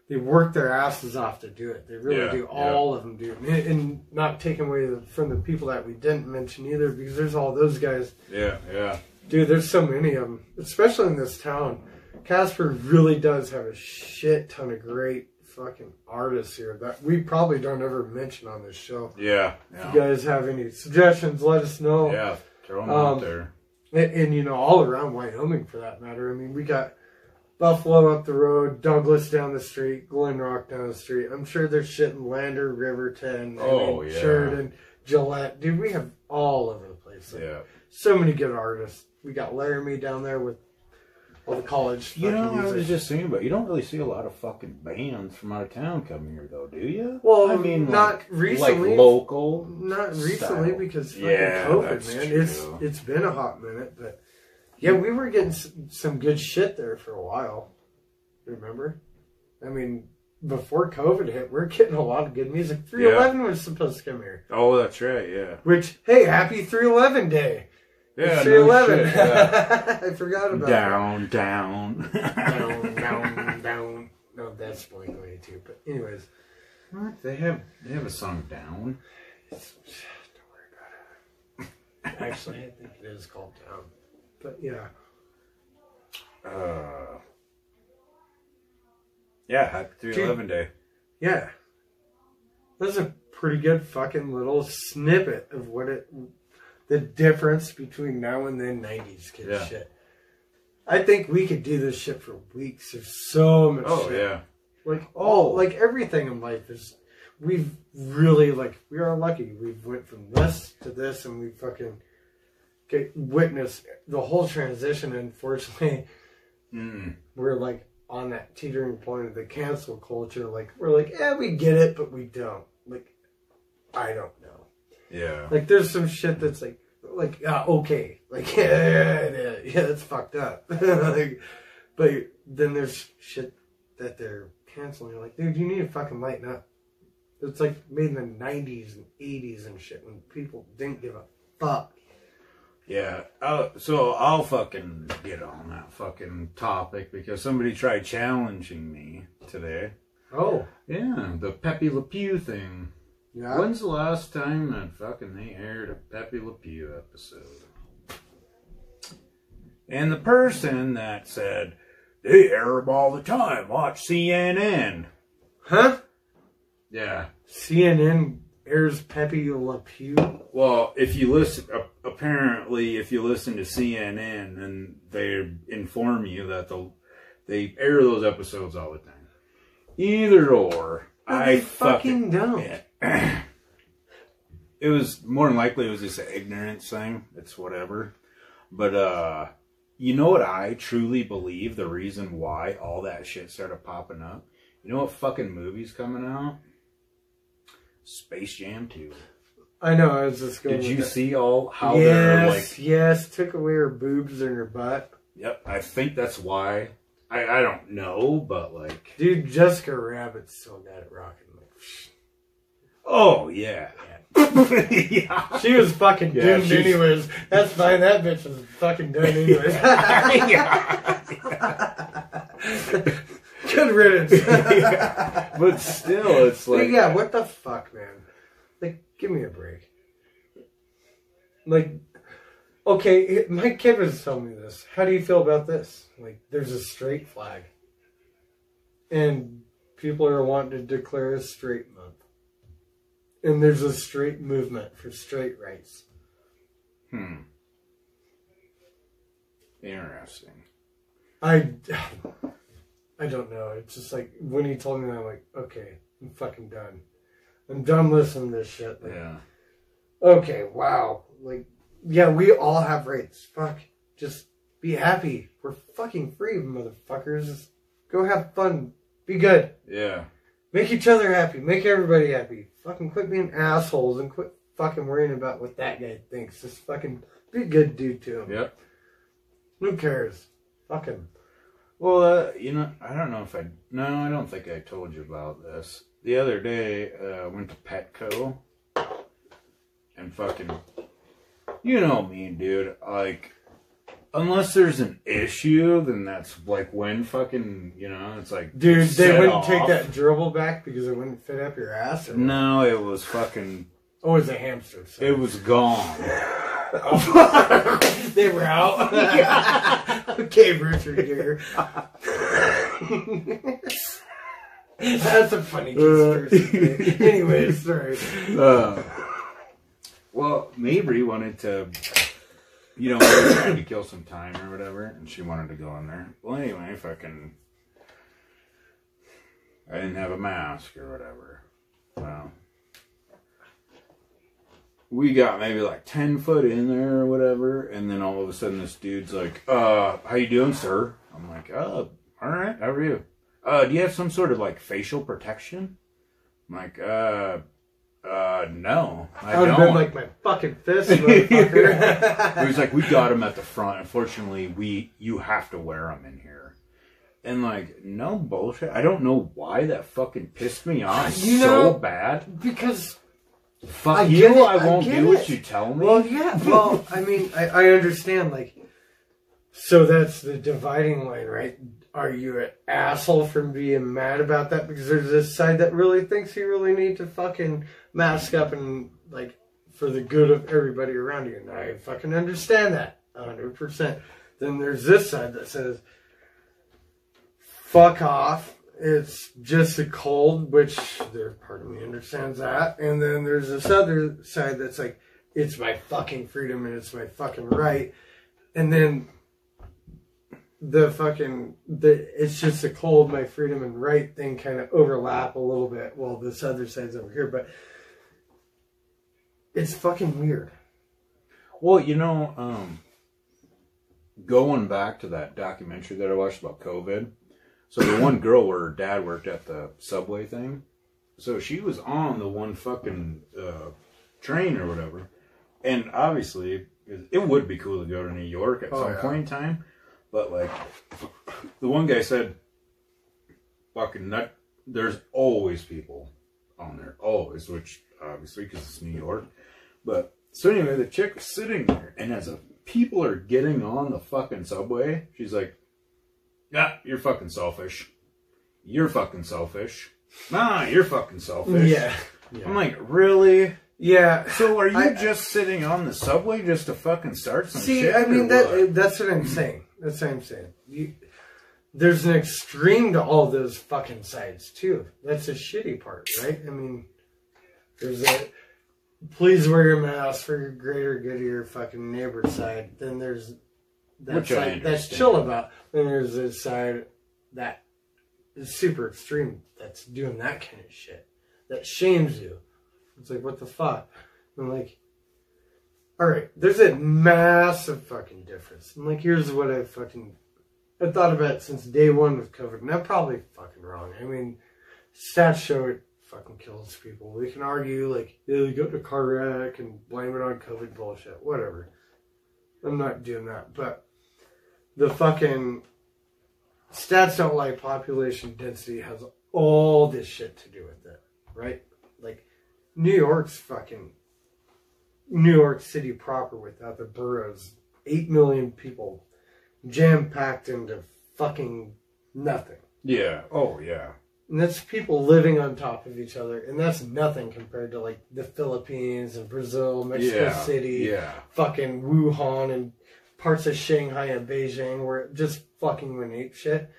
they work their asses off to do it. They really do. All of them do, and not taking away from the people that we didn't mention either, because there's all those guys. Yeah. Dude, there's so many of them, especially in this town. Casper really does have a shit ton of great fucking artists here that we probably don't ever mention on this show. Yeah. If you guys have any suggestions, let us know. Yeah, throw them out there. And, you know, all around Wyoming for that matter. I mean, we got Buffalo up the road, Douglas down the street, Glen Rock down the street. I'm sure there's shit in Lander, Riverton, Sheridan, Gillette. Dude, we have all over the place. Like, so many good artists. We got Laramie down there with all the college. You know, music. I was just saying, but you don't really see a lot of fucking bands from out of town coming here, though, do you? Well, I mean, not recently. Like local. Not recently style. because fucking Yeah, COVID, that's man. true. It's been a hot minute, but yeah, we were getting some good shit there for a while. Remember? I mean, before COVID hit, we're getting a lot of good music. 311 was supposed to come here. Oh, that's right, yeah. Which, hey, happy 311 day. Yeah, 311. no shit, yeah. I forgot about down. down. No, that's Blink-182. But anyways, What? They have a song Down. don't worry about it. Actually, I think it is called Down. But yeah. Yeah, happy 311 day. Yeah. That's a pretty good fucking little snippet of the difference between now and then 90s kid shit. I think we could do this shit for weeks. There's so much shit. Yeah. Like everything in life is, we've really, we are lucky. We've went from this to this, and we fucking witnessed the whole transition. And unfortunately, we're on that teetering point of the cancel culture. We're yeah, we get it, but we don't. I don't know. Yeah. There's some shit that's okay. Yeah, that's fucked up. But then there's shit that they're canceling. You're dude, you need to fucking lighten up. It's made in the 90s and 80s and shit when people didn't give a fuck. Yeah. So I'll fucking get on that fucking topic because somebody tried challenging me today. Oh. Yeah, the Pepe Le Pew thing. Yeah. When's the last time that fucking they aired a Pepe Le Pew episode? And the person that said, they air them all the time, watch CNN. Huh? Yeah. CNN airs Pepe Le Pew? Well, if you listen, apparently if you listen to CNN, then they inform you that they air those episodes all the time. Either or. I fucking don't. Yeah. It was more than likely it was just an ignorance thing. It's whatever. But you know what I truly believe the reason why all that shit started popping up? You know what fucking movie's coming out? Space Jam 2. I know, I was just going. Did you see how they're Yes, took away her boobs and her butt. Yep, I think that's why. I don't know, but dude, Jessica Rabbit's still got it rocking. Oh yeah. Yeah. She was fucking doomed anyways. That's fine. That bitch was fucking done anyways. Good riddance. Yeah. But still, it's yeah, what the fuck, man? Give me a break. Okay, my kid was telling me this. How do you feel about this? There's a straight flag. And people are wanting to declare a straight month. And there's a straight movement for straight rights. Interesting. I don't know. It's just when he told me that, I'm okay, I'm fucking done. I'm done listening to this shit. Like, Yeah. okay, wow. Like, yeah, we all have rights. Fuck. Just be happy. We're fucking free, motherfuckers. Just go have fun. Be good. Yeah. Make each other happy. Make everybody happy. Fucking quit being assholes and quit fucking worrying about what that guy thinks. Just fucking be a good dude to him. Yep. Who cares? Fucking. Well, you know, I don't know if I don't think I told you about this. The other day, I went to Petco and fucking, you know me, dude. Like, unless there's an issue, then that's like when fucking, you know, it's like, Dude, they wouldn't off. take that gerbil back because it wouldn't fit up your ass? Or No, it was fucking. Oh, it's a hamster. Sorry. It was gone. They were out. Okay, Richard Gere. That's a funny conspiracy. Anyways, sorry. Well, Mabry wanted to, you know, we were trying to kill some time or whatever, and she wanted to go in there. Well, anyway, fucking, I didn't have a mask or whatever. Well, we got maybe like 10 foot in there or whatever, and then all of a sudden this dude's like, how you doing, sir? I'm like, all right, how are you? Do you have some sort of like facial protection? I'm like, no, I would have don't. been like my fucking fist, motherfucker. He was like, we got him at the front. Unfortunately, you have to wear them in here. And like, no bullshit. I don't know why that fucking pissed me off so bad. Because fuck I you, get it, I won't get do it. what you tell me. Well, yeah. Well, I mean, I understand. Like, so that's the dividing line, right? Are you an asshole for being mad about that? Because there's this side that really thinks you really need to fucking mask up and, like, for the good of everybody around you. And I fucking understand that 100%. Then there's this side that says, fuck off. It's just a cold, which there part of me understands that. And then there's this other side that's like, it's my fucking freedom and it's my fucking right. And then it's just a cold, my freedom and right thing kind of overlap a little bit. Well, this other side's over here, but it's fucking weird. Well, you know, going back to that documentary that I watched about COVID. So the one girl where her dad worked at the subway thing. So she was on the one fucking train or whatever. And obviously, it would be cool to go to New York at some point in time. But like, the one guy said, fucking there's always people on there. Always, which obviously, because it's New York. But, so anyway, the chick was sitting there. And as people are getting on the fucking subway, she's like, nah, you're fucking selfish. You're fucking selfish. Nah, you're fucking selfish. Yeah. I'm like, really? Yeah. So are you just sitting on the subway just to fucking start some shit? I mean, that's what I'm saying. That's what I'm saying. There's an extreme to all those fucking sides, too. That's the shitty part, right? I mean, there's a please wear your mask for your greater good of your fucking neighbor side. Then there's that side that's chill about. Then there's this side that is super extreme that's doing that kind of shit. That shames you. It's like, what the fuck? I'm like, alright, there's a massive fucking difference. I'm like, here's what I've thought about it since day one with COVID. And I'm probably fucking wrong. I mean, stats show it fucking kills people. We can argue, like, yeah, they got in a car wreck and blame it on COVID bullshit. Whatever. I'm not doing that. But the fucking stats don't lie. Population density has all this shit to do with it. Right? Like, New York City proper without the boroughs, 8 million people jam-packed into fucking nothing. Yeah. Oh, yeah. And that's people living on top of each other. And that's nothing compared to, like, the Philippines and Brazil, Mexico City, fucking Wuhan and parts of Shanghai and Beijing where it just fucking went ape shit.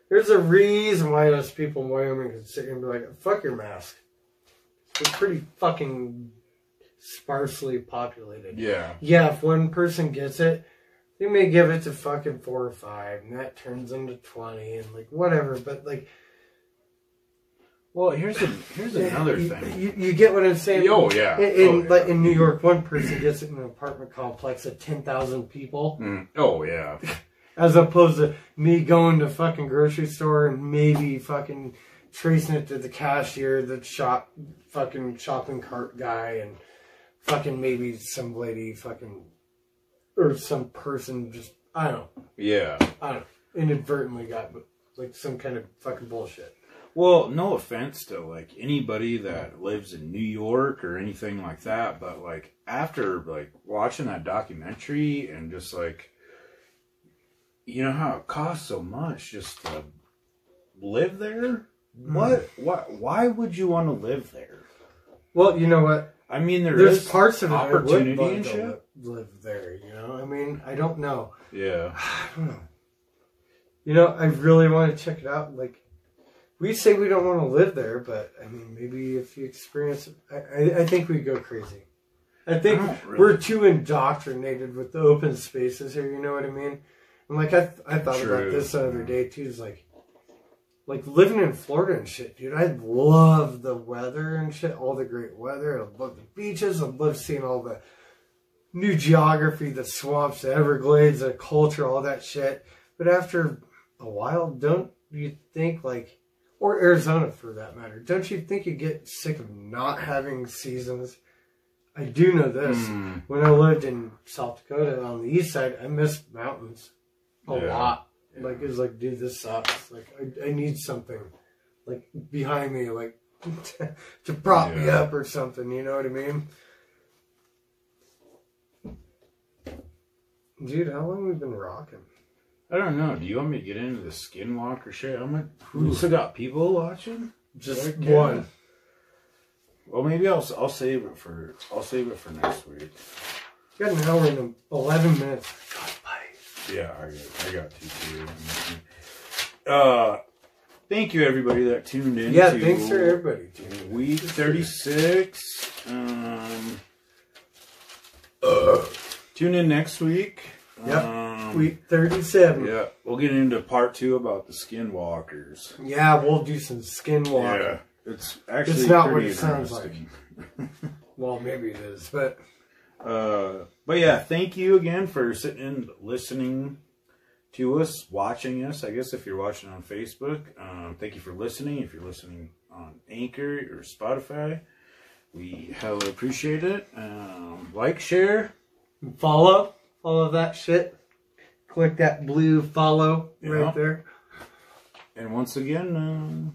There's a reason why those people in Wyoming can sit here and be like, fuck your mask. It's pretty fucking sparsely populated. Yeah. Yeah, if one person gets it, they may give it to fucking 4 or 5, and that turns into 20, and like whatever. But like, Well, here's another thing. You get what I'm saying? Oh, yeah. Like in New York, one person gets it in an apartment complex of 10,000 people. Oh, yeah. As opposed to me going to fucking grocery store and maybe fucking tracing it to the cashier, the fucking shopping cart guy, and fucking maybe some lady fucking, or some person just, I don't know. Yeah. I don't know. Inadvertently got like some kind of fucking bullshit. Well, no offense to like anybody that lives in New York or anything like that, but like after like watching that documentary and just like, you know how it costs so much just to live there? Why would you want to live there? Well, you know what? I mean, there's parts of it opportunity I would want and to shit. live there, you know? I mean, I don't know. Yeah. I don't know. You know, I really want to check it out. Like, we say we don't want to live there, but I mean, maybe if you experience it, I think we go crazy. I think we're too indoctrinated with the open spaces here, you know what I mean? And like, I thought about this the other day too, is like living in Florida and shit, dude. I love the weather and shit, all the great weather. I love the beaches. I love seeing all the new geography, the swamps, the Everglades, the culture, all that shit. But after a while, don't you think like, or Arizona for that matter, don't you think you get sick of not having seasons? I do know this. When I lived in South Dakota on the east side, I missed mountains a lot. Yeah. Like, it was like, dude, this sucks. Like, I need something, like, behind me, like, to prop me up or something, you know what I mean? Dude, how long have we been rocking? I don't know. Do you want me to get into the skinwalker shit? We still got people watching? Just one. Well, maybe I'll save it for next week. Got an hour and 11 minutes. Yeah, I got to too. Thank you everybody that tuned in. Yeah, thanks for everybody tuning in. Week 36. Tune in next week. Yep. Week 37. Yeah, we'll get into part 2 about the skinwalkers. Yeah, we'll do some skinwalking. Yeah, it's actually not what it sounds like. Well, maybe it is, but yeah, thank you again for sitting and listening to us, watching us. I guess if you're watching on Facebook, thank you for listening. If you're listening on Anchor or Spotify, we hella appreciate it. Like, share, follow that shit. Click that blue follow right there. And once again,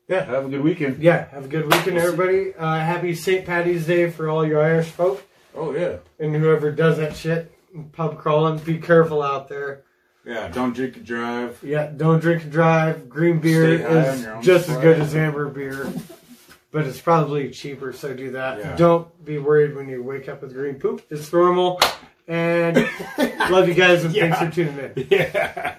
have a good weekend. Yeah, have a good weekend, everybody. Happy St. Paddy's Day for all you Irish folk. Oh, yeah. And whoever does that shit, pub crawling, be careful out there. Yeah, don't drink and drive. Yeah, don't drink and drive. Green beer is just as good as amber beer. But it's probably cheaper, so do that. Yeah. Don't be worried when you wake up with green poop. It's normal. And love you guys, and thanks for tuning in. Yeah.